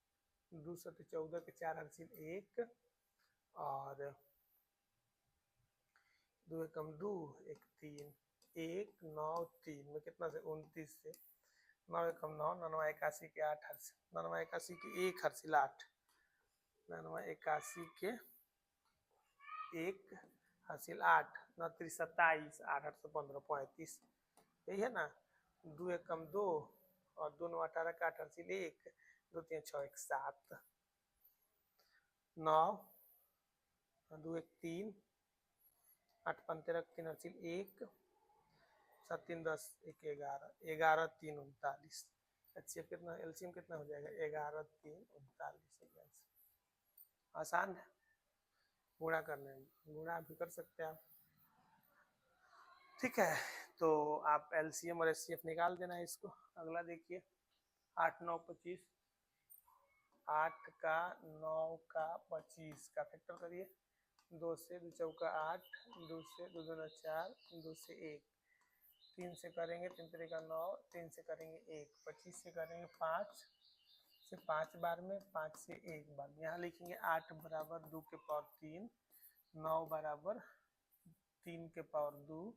2 7 14 के 4 हासिल 1 और 2 एकम 2 1 3 1 9 3 में कितना से 29 से 9 एकम 9 9 81 के 8 हासिल 9 81 के 1 हासिल 8, 9 81 के 1 हासिल 8, 9 3 27, 8 8 15 35, यही है ना। 2 एकम 2 और 2 9 18 का 8 हासिल 1, 2 3 6 1 7, 9 2 1 3, 8 5 13 3 हासिल 1, 7 3 10 1 11, 11 3 39, HCF कितना, LCM कितना हो जाएगा 11 3 39। आसान है गुणा करने में, गुणा भी कर सकते हैं आप, ठीक है। तो आप LCM और HCF निकाल देना है इसको। अगला देखिए 8 9 25, 8 का 9 का 25 का फैक्टर करिए, 2 से 2 चौका 8, 2 से 2 दूना 4, 2 से 1, 3 से करेंगे 3 3 का 9, 3 से करेंगे 1, 25 से करेंगे 5 से 5 बार में, 5 से 1 बार। यहाँ लिखेंगे 8 बराबर 2 के पावर 3, 9 बराबर 3 के पावर 2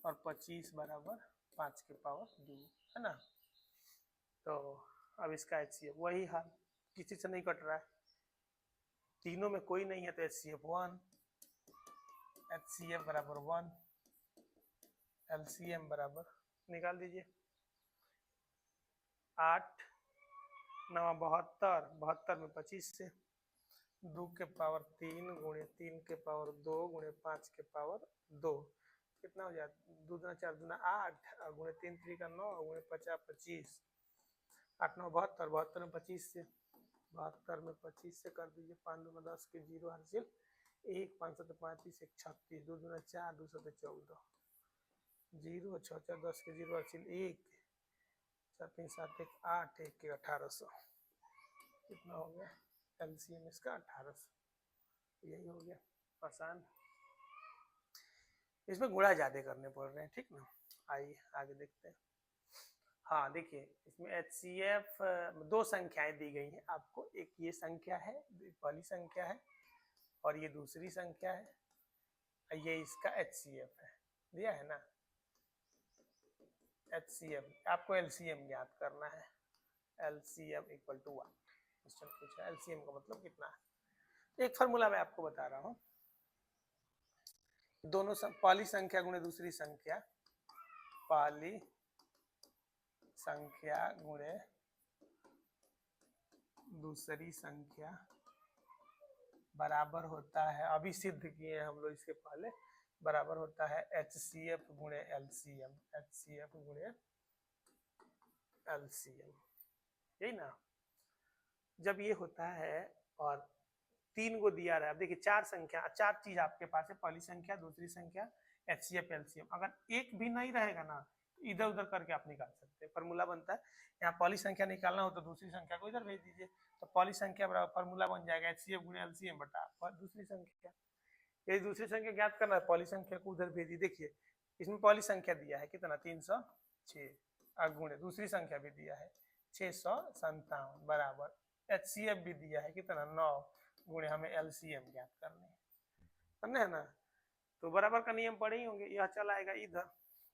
और 25 बराबर 5 के पावर 2, है ना। तो अब इसका HCF वही हाल, किसी से नहीं कट रहा है, तीनों में कोई नहीं है तो HCF 1, HCF बराबर 1, LCM बराबर निकाल दीजिए 8 9 72, 72 में 25 से 2 के पावर 3 गुणे 3 के पावर 2 गुणे 5 के पावर 2 कितना हो जाता, 2 दूना 4 दूना 8 और गुणे 3 3 का 9 गुणे 50 25, 8 9 72, 72 में 25 से, 72 में 25 से कर दीजिए, 5 2 10 के 0 हासिल 1, 5 7 35 1 36, 2 दूना 4 2 7 14, 0 6 4 10 के 0 हासिल 1, 7 3 7 1 8, 1 के 1800, कितना हो गया LCM इसका 1800, यही हो गया आसान। इसमें गुणा ज्यादा करने पड़ रहे हैं, ठीक ना। आइए आगे देखते हैं। हाँ देखिए इसमें HCF 2 संख्याएं दी गई हैं आपको, एक ये संख्या है, पहली संख्या है, और ये दूसरी संख्या है, ये इसका HCF है, दिया है ना। HCF आपको LCM ज्ञात करना है, LCM इक्वल टू 1, क्वेश्चन पूछा है LCM का मतलब कितना है। एक फार्मूला मैं आपको बता रहा हूँ, दोनों पहली संख्या गुणे दूसरी संख्या, पहली संख्या गुणे दूसरी संख्या बराबर होता है, अभी सिद्ध किए हम लोग इसके पहले, बराबर होता है HCF गुणे LCM, HCF गुणे LCM, यही ना। जब ये होता है और 3 को दिया रहा है, अब देखिए 4 संख्या, 4 चीज आपके पास है, पहली संख्या दूसरी संख्या HCF LCM, अगर एक भी नहीं रहेगा ना इधर उधर करके आप निकाल सकते हैं। फॉर्मूला बनता है, यहाँ पहली संख्या निकालना हो तो दूसरी संख्या को इधर भेज दीजिए, तो पहली संख्या बराबर फॉर्मूला बन जाएगा HCF गुणे LCM बटा दूसरी संख्या। यदि दूसरी संख्या ज्ञात करना है, पहली संख्या को उधर भेजिए। देखिए इसमें पहली संख्या दिया है कितना 306, और गुणे दूसरी संख्या भी दिया है 657 बराबर HCF भी दिया है कितना 9 गुणे हमें LCM ज्ञात करने है ना। तो बराबर का नियम पढ़े ही होंगे, यह चला आएगा इधर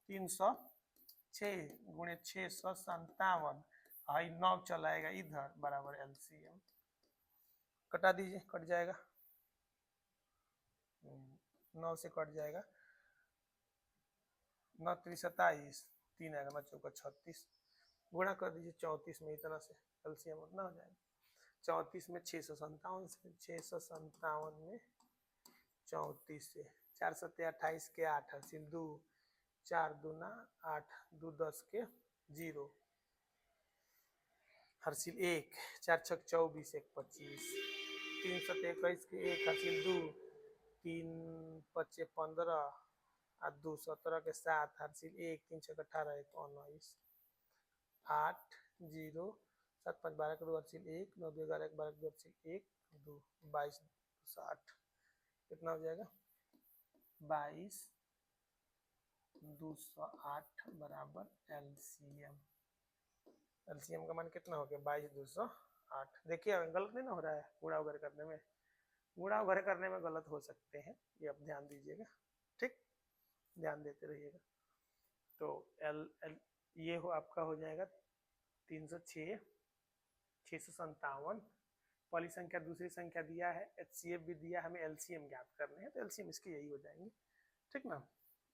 306 गुणे 657 और 9 चला आएगा इधर बराबर LCM, कटा दीजिए, कट जाएगा 9 से कट जाएगा, 9 3 27, 3 आएगा 9 चौका 36, गुणा कर दीजिए 34 में, इतना से LCM उतना हो जाएगा। 34 में 657 से, 657 में 34 से, 4 7 28 के 8 हासिल 2, 4 दूना 8, 2 10 के 0 हासिल 1, 4 6 24 1 25, 3 7 21 के 1 हासिल 2, 3 5 15 और 2 17 के 7 हासिल 1, 3 6 18 1 19, 8 0 7 5 12 के 2 हासिल 1, 9 2 11 12 के 2 हासिल 1 2 22 60, कितना हो जाएगा 22 208 बराबर LCM। LCM का मान कितना हो गया 22 208। देखिए गलत नहीं ना हो रहा है, गुणा वगैरह करने में, गुणा वगैरह करने में गलत हो सकते हैं, ये आप ध्यान दीजिएगा, ठीक, ध्यान देते रहिएगा। तो ये हो आपका हो जाएगा 306 657, पहली संख्या दूसरी संख्या दिया है, HCF भी दिया, हमें LCM ज्ञात करने हैं, तो LCM इसके यही हो जाएंगे, ठीक ना,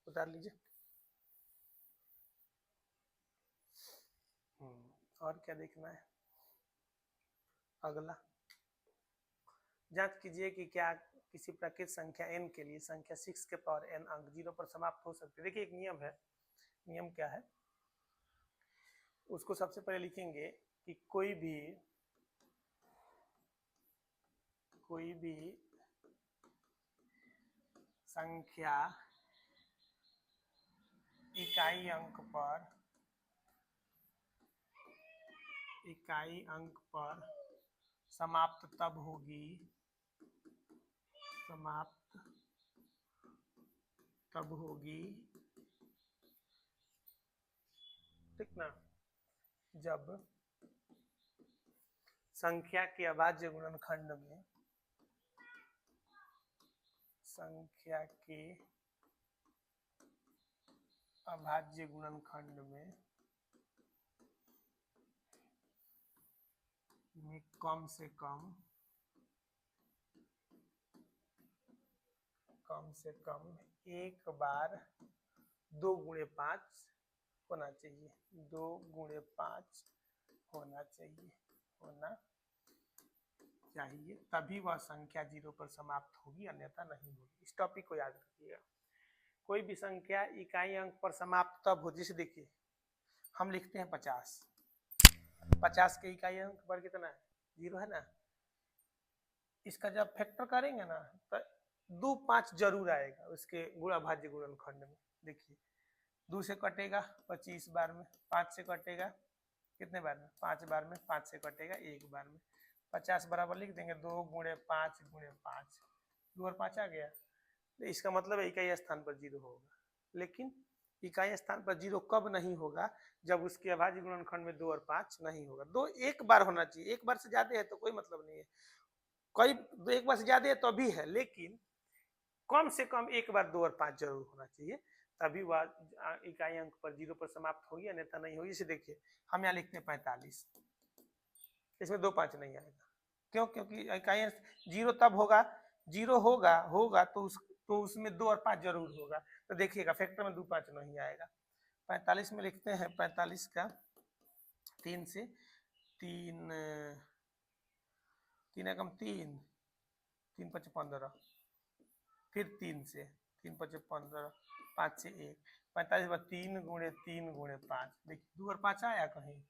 उतार लीजिए। और क्या देखना है, अगला जांच कीजिए कि क्या किसी प्राकृत संख्या n के लिए संख्या 6 के पावर n अंक 0 पर समाप्त हो सकते हैं। देखिए एक नियम है, नियम क्या है उसको सबसे पहले लिखेंगे कि कोई भी संख्या इकाई अंक पर समाप्त तब होगी ठीक ना, जब संख्या के अभाज्य गुणनखंड में संख्या के अभाज्य गुणनखंड में कम से कम एक बार 2 गुणे 5 होना चाहिए, 2 गुणे 5 होना चाहिए, तभी वह संख्या 0 पर समाप्त होगी, अन्यथा नहीं होगी। इस टॉपिक को याद रखिएगा। कोई भी संख्या इकाई अंक पर समाप्त तब हो, जैसे देखिए हम लिखते हैं 50 के इकाई अंक पर कितना है, 0 है ना। इसका जब फैक्टर करेंगे ना तो 2 5 जरूर आएगा उसके गुणाभाज्य गुणनखंड में। देखिए 2 से कटेगा 25 बार में, 5 से कटेगा कितने बार में, 5 बार में, 5 से कटेगा 1 बार में। 50 बराबर लिख देंगे 2 गुणे 5 गुणे 5, 2 और 5 आ गया। तो इसका मतलब है इकाई स्थान पर 0 होगा। लेकिन इकाई स्थान पर 0 कब नहीं होगा, जब उसके अभाज्य गुणनखंड में 2 और 5 नहीं होगा। 2 एक बार होना चाहिए, एक बार से ज्यादा है तो कोई मतलब नहीं है, कोई 2 एक बार से ज्यादा है तो भी है, लेकिन कम से कम एक बार 2 और 5 जरूर होना चाहिए, तभी वह इकाई अंक पर 0 पर समाप्त होगी, अन्यथा नहीं होगी। इसे देखिए हम यहाँ लिखते हैं 45, इसमें 2 5 नहीं आएगा। क्यों? क्योंकि इकाई 0 तब होगा, 0 होगा तो उसमें 2 और 5 जरूर होगा। तो देखिएगा फैक्टर में 2 5 नहीं आएगा। 45 में लिखते हैं 45 का 3 से 3 एकम 3, 3 5 15, फिर 3 से 3 5 15, 5 से 1, 45 बार 3 गुणे 3 गुणे 5। देखिए 2 और 5 आया कहीं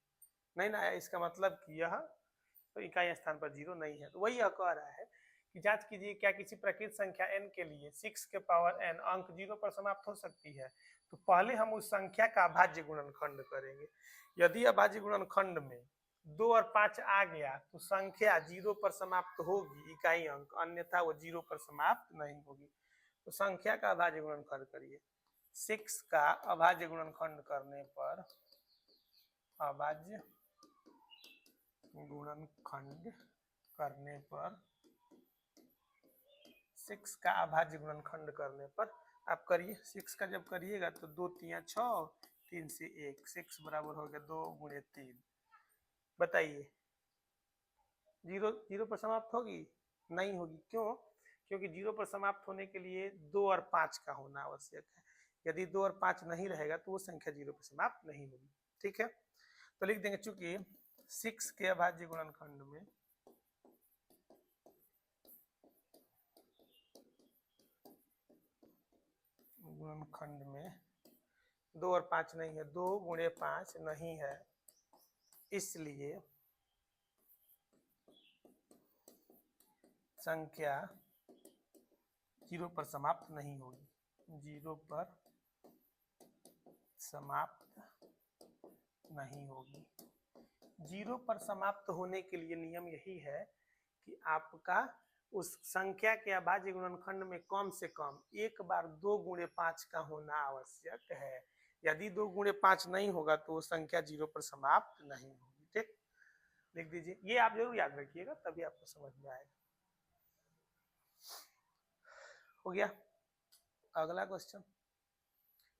नहीं ना आया, इसका मतलब कि यह तो इकाई स्थान पर 0 नहीं है। तो वही यह कह रहा है कि जांच कीजिए क्या किसी प्रकृत संख्या n के लिए 6 के पावर n अंक 0 पर समाप्त हो सकती है। तो पहले हम उस संख्या का अभाज्य गुणनखंड करेंगे। यदि अभाज्य गुणनखंड में 2 और 5 आ गया तो संख्या 0 पर समाप्त होगी इकाई अंक, अन्यथा वो 0 पर समाप्त नहीं होगी। तो संख्या का अभाज्य गुणनखंड करिए। 6 का अभाज्य गुणनखंड करने पर, अभाज्य गुणनखंड करने पर 6 का अभाज्य गुणनखंड करने पर आप करिए। 6 का जब करिएगा तो 2 3 6, 3 से 1, 6 बराबर हो गया 2 गुणे 3। बताइए 0 पर समाप्त होगी? नहीं होगी। क्यों? क्योंकि 0 पर समाप्त होने के लिए 2 और 5 का होना आवश्यक है। यदि 2 और 5 नहीं रहेगा तो वो संख्या 0 पर समाप्त नहीं होगी। ठीक है, तो लिख देंगे चूंकि 6 के अभाज्य गुणनखंड में गुणनखंड में 2 और 5 नहीं है, 2 गुणे 5 नहीं है, इसलिए संख्या 0 पर समाप्त नहीं होगी, 0 पर समाप्त नहीं होगी। 0 पर समाप्त होने के लिए नियम यही है कि आपका उस संख्या के अभाज्य गुणनखंड में कम से कम एक बार 2 गुणे 5 का होना आवश्यक है। यदि 2 गुणे 5 नहीं होगा तो वो संख्या 0 पर समाप्त नहीं होगी। ठीक, लिख दीजिए, ये आप जरूर याद रखिएगा तभी आपको समझ में आएगा। हो गया। अगला क्वेश्चन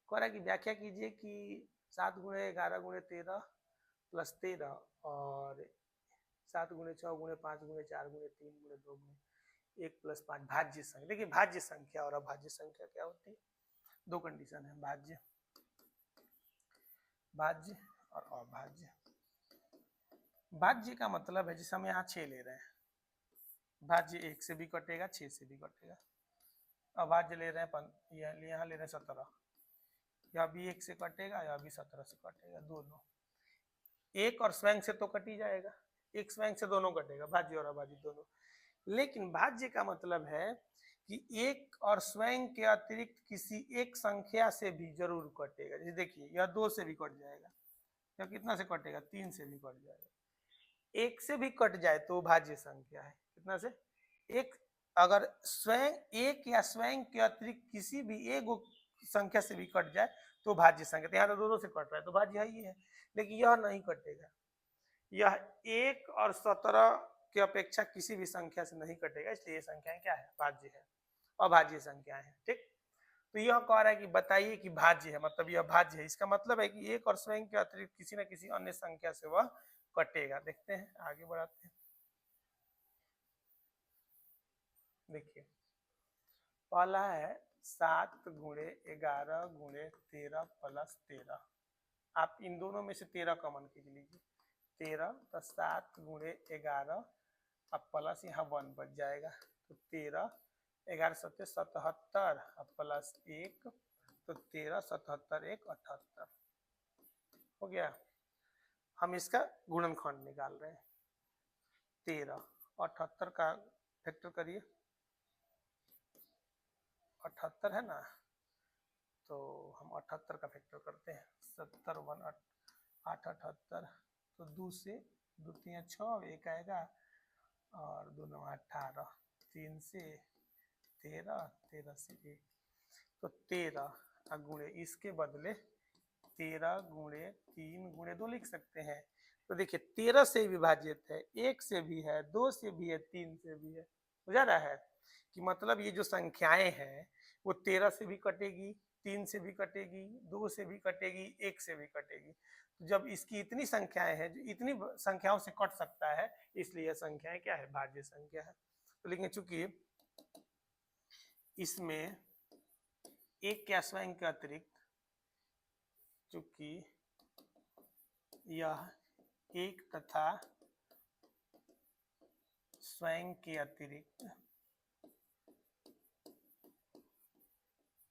कह रहा है कि व्याख्या कीजिए कि 7 गुणे 11 गुणे 13 प्लस 13 और 7 गुणे 6 गुणे 5 गुणे 4 गुणे 3 गुणे 2 गुणे 1 प्लस 5 भाज्य संख्या। देखिए भाज्य संख्या और अभाज्य संख्या क्या होती है? 2 कंडीशन है, भाज्य और अभाज्य। भाज्य का मतलब है जैसे हम यहाँ 6 ले रहे हैं, भाज्य 1 से भी कटेगा 6 से भी कटेगा। अभाज्य ले रहे हैं यहाँ ले रहे हैं 17, यह भी 1 से कटेगा, यह भी 17 से कटेगा। दोनों एक और स्वयं से तो कट ही जाएगा, एक स्वयं से दोनों कटेगा, भाज्य और अभाज्य दोनों। लेकिन भाज्य का मतलब है कि एक और स्वयं के अतिरिक्त किसी एक संख्या से भी जरूर कटेगा। जैसे देखिए यह 2 से भी कट जाएगा, यह कितना से कटेगा? 3 से भी कट जाएगा। 1 से भी कट जाए तो भाज्य संख्या है। कितना से? एक, अगर स्वयं एक या स्वयं के अतिरिक्त किसी भी एक संख्या से भी कट जाए तो भाज्य संख्या। यहाँ तो 2 से कट रहा है तो भाज्य ही है, लेकिन यह नहीं कटेगा। यह 1 और 17 की अपेक्षा किसी भी संख्या से नहीं कटेगा, इसलिए ये संख्याएं क्या है? भाज्य है। अभाज्य संख्याएं हैं। ठीक, तो यह कह रहा है कि बताइए कि भाज्य है, मतलब यह भाज्य है, इसका मतलब है कि एक और स्वयं के अतिरिक्त किसी न किसी अन्य संख्या से वह कटेगा। देखते हैं, आगे बढ़ाते हैं। देखिए पहला है 7 गुणे 11 गुणे 13 प्लस 13। आप इन दोनों में से 13 कॉमन कीज लीजिए। 13 तो 7 गुणे 11 अब प्लस यहाँ 1 बच जाएगा, तो 13 11 सत्ते 77 अब प्लस 1 तो 13 77 1 78 हो गया। हम इसका गुणनखंड निकाल रहे हैं। 13 78 का फैक्टर करिए, 78 है ना, तो हम 78 का फैक्टर करते हैं। 70 1 8 78, तो 2 से 2 3 6 एक आएगा और 2 9 18, 3 से 13 13 से 1, तो 13 गुणे इसके बदले 13 गुणे 3 गुणे 2 लिख सकते हैं। तो देखिए 13 से विभाजित है, 1 से भी है, 2 से भी है, 3 से भी है। हो जा रहा है कि मतलब ये जो संख्याएं हैं वो 13 से भी कटेगी, 3 से भी कटेगी, 2 से भी कटेगी, 1 से भी कटेगी। तो जब इसकी इतनी संख्याएं हैं, जो इतनी संख्याओं से कट सकता है, इसलिए यह संख्याएं क्या है, भाज्य संख्या है। तो लेकिन चूंकि इसमें एक के स्वयं के अतिरिक्त, चूंकि यह एक तथा स्वयं के अतिरिक्त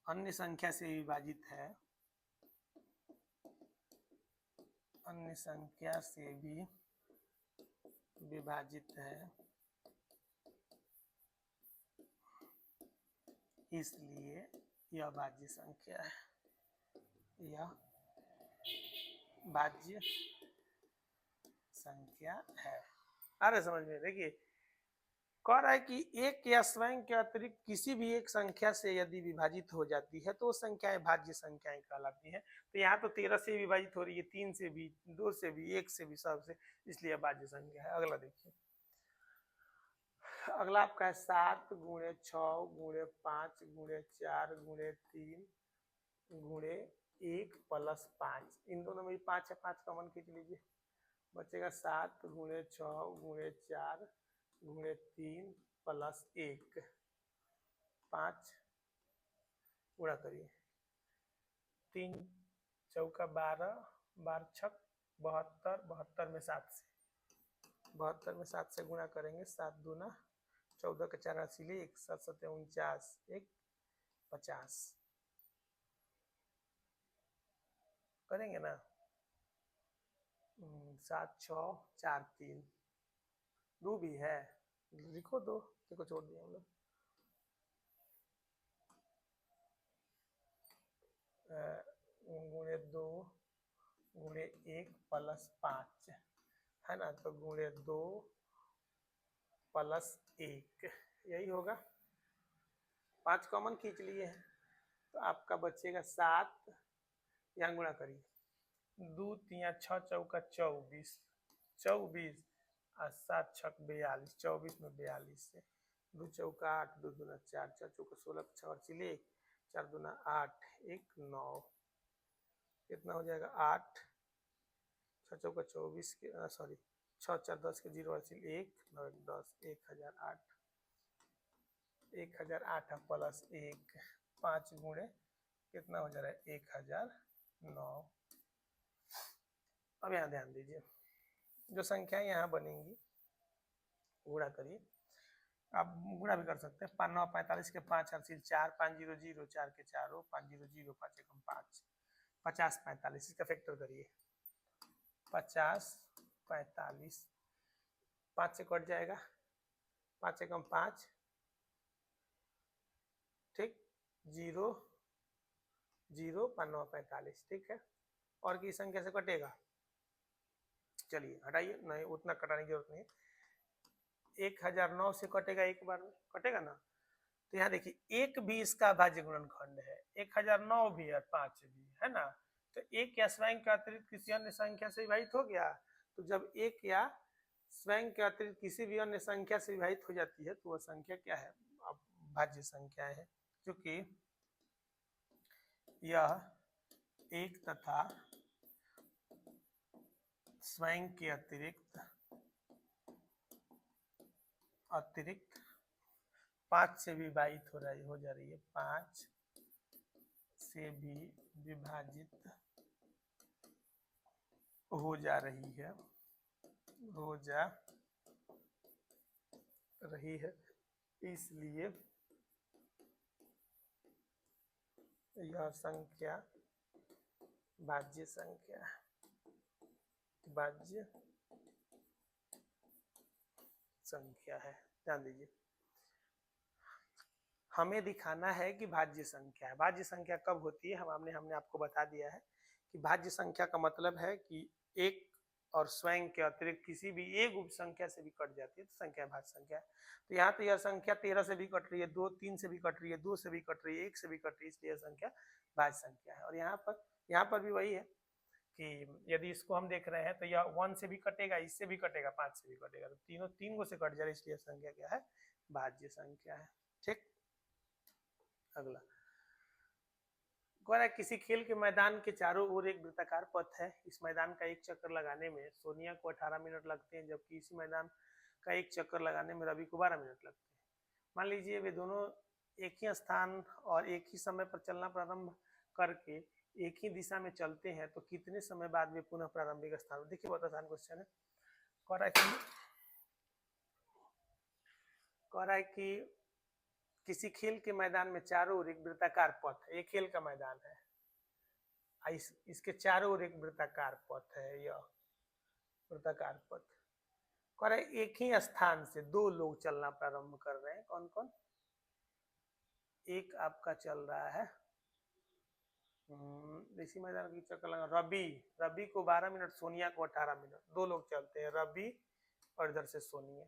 अन्य संख्या से विभाजित है, अन्य संख्या से भी विभाजित है, इसलिए यह भाज्य संख्या है, यह भाज्य संख्या है। आ रहा समझ में? देखिए कह रहा है कि एक या स्वयं के अतिरिक्त किसी भी एक संख्या से यदि विभाजित हो जाती है तो वो संख्याएं भाज्य संख्याएं कहलाती हैं। तो यहाँ तो 13 से विभाजित हो रही है, 3 से भी, 2 से भी, 1 से भी, सबसे, इसलिए भाज्य संख्या है। अगला देखिए, अगला आपका है 7 गुणे 6 गुणे 5 गुणे 4 गुणे 3 गुणे 1 प्लस 5। इन दोनों में 5 है, 5 कॉमन खींच लीजिए, बचेगा 7 गुणे 6 गुणे 4 गुणे 3 प्लस 1, 5 गुणा करिए, 3 चौका 12, 12 छक 72, 72 में 7 से, 72 में 7 से गुणा करेंगे, 7 दूना 14 का 4 इसीलिए 1 7 7 49 1 50 करेंगे ना। 7 6 4 3 2 भी है, लिखो 2, देखो छोड़ दिया हम लोग। गुणे 2 गुणे 1 प्लस 5 है ना, तो गुणे 2 प्लस 1 यही होगा। 5 कॉमन खींच लिए हैं तो आपका बचेगा 7, यहाँ गुणा करिए, 2 3 6 चौका 24 24 और 7 छक 42, 24 में 42 से 2 चौका 8, 2 दूना 4, 4 चौका 16, 6 चिले 4 दूना 8 1 9, कितना हो जाएगा 8, 6 चौका 24 के सॉरी 6 4 10 के 0 1 9 1 10, 1008, 1008 प्लस 1, 5 गुणे कितना हो जा रहा है 1009। अब यहाँ ध्यान दीजिए, जो संख्याएं यहाँ बनेंगी गुणा करिए, आप गुणा भी कर सकते हैं। 5 9 45 के 5 हासिल 4, 5 0 0 4 के 4 हो, 5 0 0 5 1 5, 50 45, इसका फैक्टर करिए, 50 45, 5 से कट जाएगा, 5 1 5, ठीक, 0 0 5 9 45, ठीक है। और की संख्या से कटेगा, चलिए हटाइए, नहीं उतना कटाने की जरूरत नहीं, 1009 से कटेगा, एक बार में कटेगा ना। तो यहाँ देखिए एक भी इसका भाज्य गुणनखंड है, 1009 भी है, 5 भी है ना, तो एक या स्वयं के अतिरिक्त किसी अन्य संख्या से विभाजित हो गया। तो जब एक या स्वयं के अतिरिक्त किसी भी अन्य संख्या से विभाजित हो जाती है तो वह संख्या क्या है, अब भाज्य संख्या है। क्योंकि यह एक तथा स्वयं के अतिरिक्त 5 से विभाजित हो जा रही है, 5 से भी विभाजित हो जा रही है, इसलिए यह संख्या भाज्य संख्या है। ध्यान दीजिए, हमें दिखाना है कि भाज्य संख्या है। भाज्य संख्या कब होती है? हमने आपको बता दिया है कि भाज्य संख्या का मतलब है कि एक और स्वयं के अतिरिक्त किसी भी एक उप संख्या से भी कट जाती है तो संख्या भाज्य संख्या है। तो यहाँ तो यह संख्या 13 से भी कट रही है, 2 3 से भी कट रही है, 2 से भी कट रही है, 1 से भी कट रही है, इसलिए यह संख्या भाज्य संख्या है। और यहाँ पर भी वही है कि यदि इसको हम देख रहे हैं तो यह 1 से भी कटेगा, इससे भी कटेगा, 5 से भी कटेगा, तो तीनों 3 गो से कट जा रही है, इसलिए संख्या क्या है? भाज्य संख्या है। ठीक, अगला किसी खेल के मैदान के चारों ओर एक वृत्ताकार पथ है। इस मैदान का एक चक्कर लगाने में सोनिया को 18 मिनट लगते हैं, जबकि इसी मैदान का एक चक्कर लगाने में रवि को 12 मिनट लगते हैं। मान लीजिए वे दोनों एक ही स्थान और एक ही समय पर चलना प्रारंभ करके एक ही दिशा में चलते हैं तो कितने समय बाद वे पुनः प्रारंभिक स्थान। देखिए बहुत आसान क्वेश्चन है। कह रहा है कि किसी खेल के मैदान में चारों ओर एक वृत्ताकार पथ है। एक खेल का मैदान है, इसके चारों ओर एक वृत्ताकार पथ है, यह वृत्ताकार पथ। कह रहा है एक ही स्थान से 2 लोग चलना प्रारंभ कर रहे हैं। कौन कौन? एक आपका चल रहा है इसी मैदान की चक्कर लगा रवि को 12 मिनट, सोनिया को 18 मिनट। 2 लोग चलते हैं, रवि और इधर से सोनिया।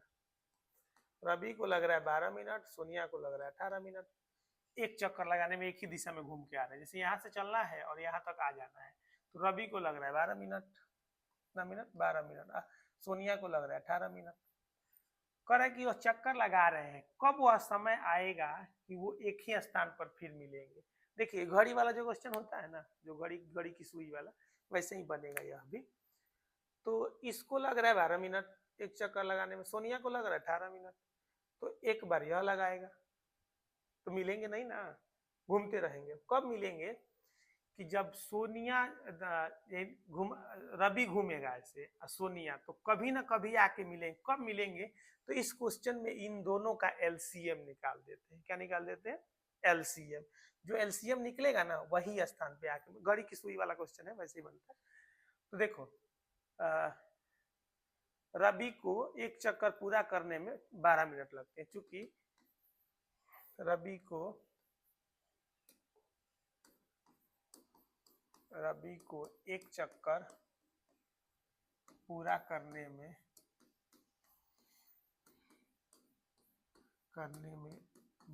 रवि को लग रहा है 12 मिनट, सोनिया को लग रहा है 18 मिनट। एक चक्कर लगाने में एक ही दिशा में घूम के आ रहे हैं, जैसे यहाँ से चलना है और यहाँ तक आ जाना है। तो रवि को लग रहा है 12 मिनट, कितना मिनट? 12 मिनट। सोनिया को लग रहा है 18 मिनट। कह रहा है कि वो चक्कर लगा रहे हैं, कब वह समय आएगा कि वो एक ही स्थान पर फिर मिलेंगे। देखिए घड़ी वाला जो क्वेश्चन होता है ना, जो घड़ी की सुई वाला, वैसे ही बनेगा यह भी। तो इसको लग रहा है 12 मिनट एक चक्कर लगाने में, सोनिया को लग रहा है 18 मिनट। तो एक बार यह लगाएगा तो मिलेंगे नहीं ना, घूमते रहेंगे। कब मिलेंगे? कि जब सोनिया रवि घूमेगा ऐसे सोनिया, तो कभी ना कभी आके मिलेंगे। कब मिलेंगे? तो इस क्वेश्चन में इन दोनों का एलसीएम निकाल देते हैं। क्या निकाल देते हैं? एलसीएम। जो एलसीएम निकलेगा ना वही स्थान पे आके, घड़ी की सुई वाला क्वेश्चन है, वैसे ही बनता है। तो देखो रवि को एक चक्कर पूरा करने में 12 मिनट लगते हैं। चूंकि रवि को एक चक्कर पूरा करने में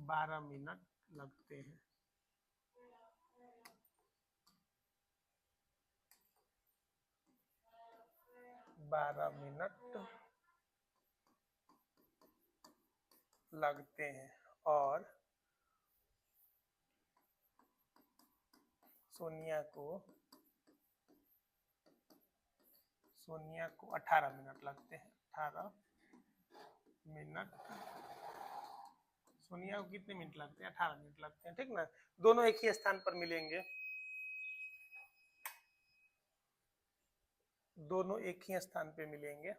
12 मिनट लगते हैं। और सोनिया को 18 मिनट लगते हैं। 18 मिनट। सोनिया को कितने मिनट लगते हैं? 18 मिनट लगते हैं। ठीक ना, दोनों एक ही स्थान पर मिलेंगे, दोनों एक ही स्थान पे मिलेंगे,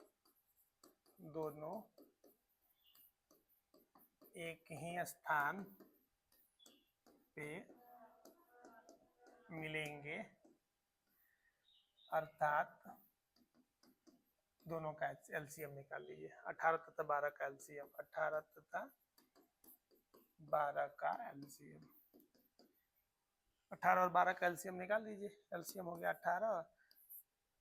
दोनों एक ही स्थान पे मिलेंगे, अर्थात दोनों का एलसीएम निकाल लीजिए। 18 तथा 12 का एलसीएम, 18 तथा 12 का एलसीएम, 18 और 12 का एलसीएम निकाल लीजिए। एलसीएम हो गया 18,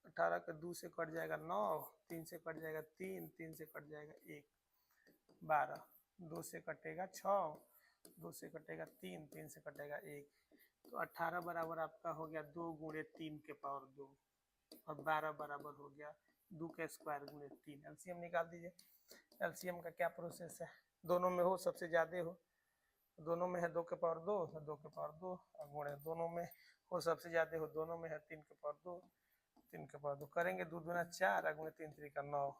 18 का 2 से कट जाएगा 9, 3 से कट जाएगा 3, 3 से कट जाएगा 1, 12, 2 से कटेगा 6, 2 से कटेगा 3, 3 से कटेगा 1। तो 18 बराबर आपका हो गया 2 गुणे 3 के पावर 2, और 12 बराबर हो गया 2 का स्क्वायर गुणे 3। एलसीएम निकाल दीजिए। एलसीएम का क्या प्रोसेस है? दोनों में हो, सबसे ज्यादा हो, दोनों में है 2 के पावर 2, 2 के पावर 2 गुणे दोनों में हो सबसे ज्यादा हो, दोनों में है 3 के पावर 2, 3 के पावर 2 करेंगे 2 दूना 4 गुणे 3 3 का 9,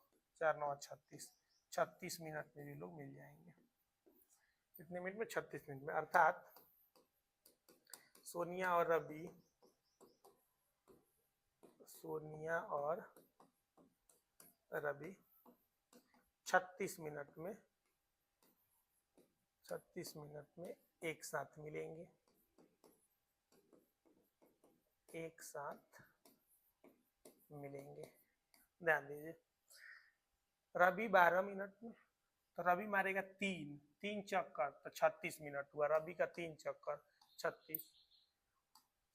4 9 36, 36 मिनट में ये लोग मिल जाएंगे। कितने मिनट में? 36 मिनट में। अर्थात सोनिया और रवि 36 मिनट में एक साथ मिलेंगे, एक साथ मिलेंगे। ध्यान दीजिए, रवि 12 मिनट में, तो रवि मारेगा 3 चक्कर तो 36 मिनट हुआ, रवि का 3 चक्कर 36।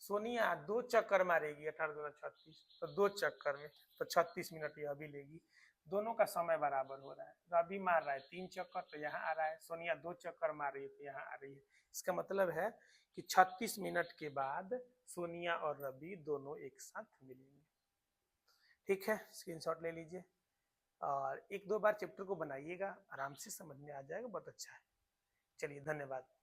सोनिया 2 चक्कर मारेगी 18 2 36, तो 2 चक्कर में तो 36 मिनट यह भी लेगी। दोनों का समय बराबर हो रहा है, रवि मार रहा है 3 चक्कर तो यहाँ आ रहा है, सोनिया 2 चक्कर मार रही है तो यहाँ आ रही है। इसका मतलब है कि 36 मिनट के बाद सोनिया और रवि दोनों एक साथ मिलेंगे। ठीक है, स्क्रीनशॉट ले लीजिए और 1-2 बार चैप्टर को बनाइएगा, आराम से समझ में आ जाएगा, बहुत अच्छा है। चलिए, धन्यवाद।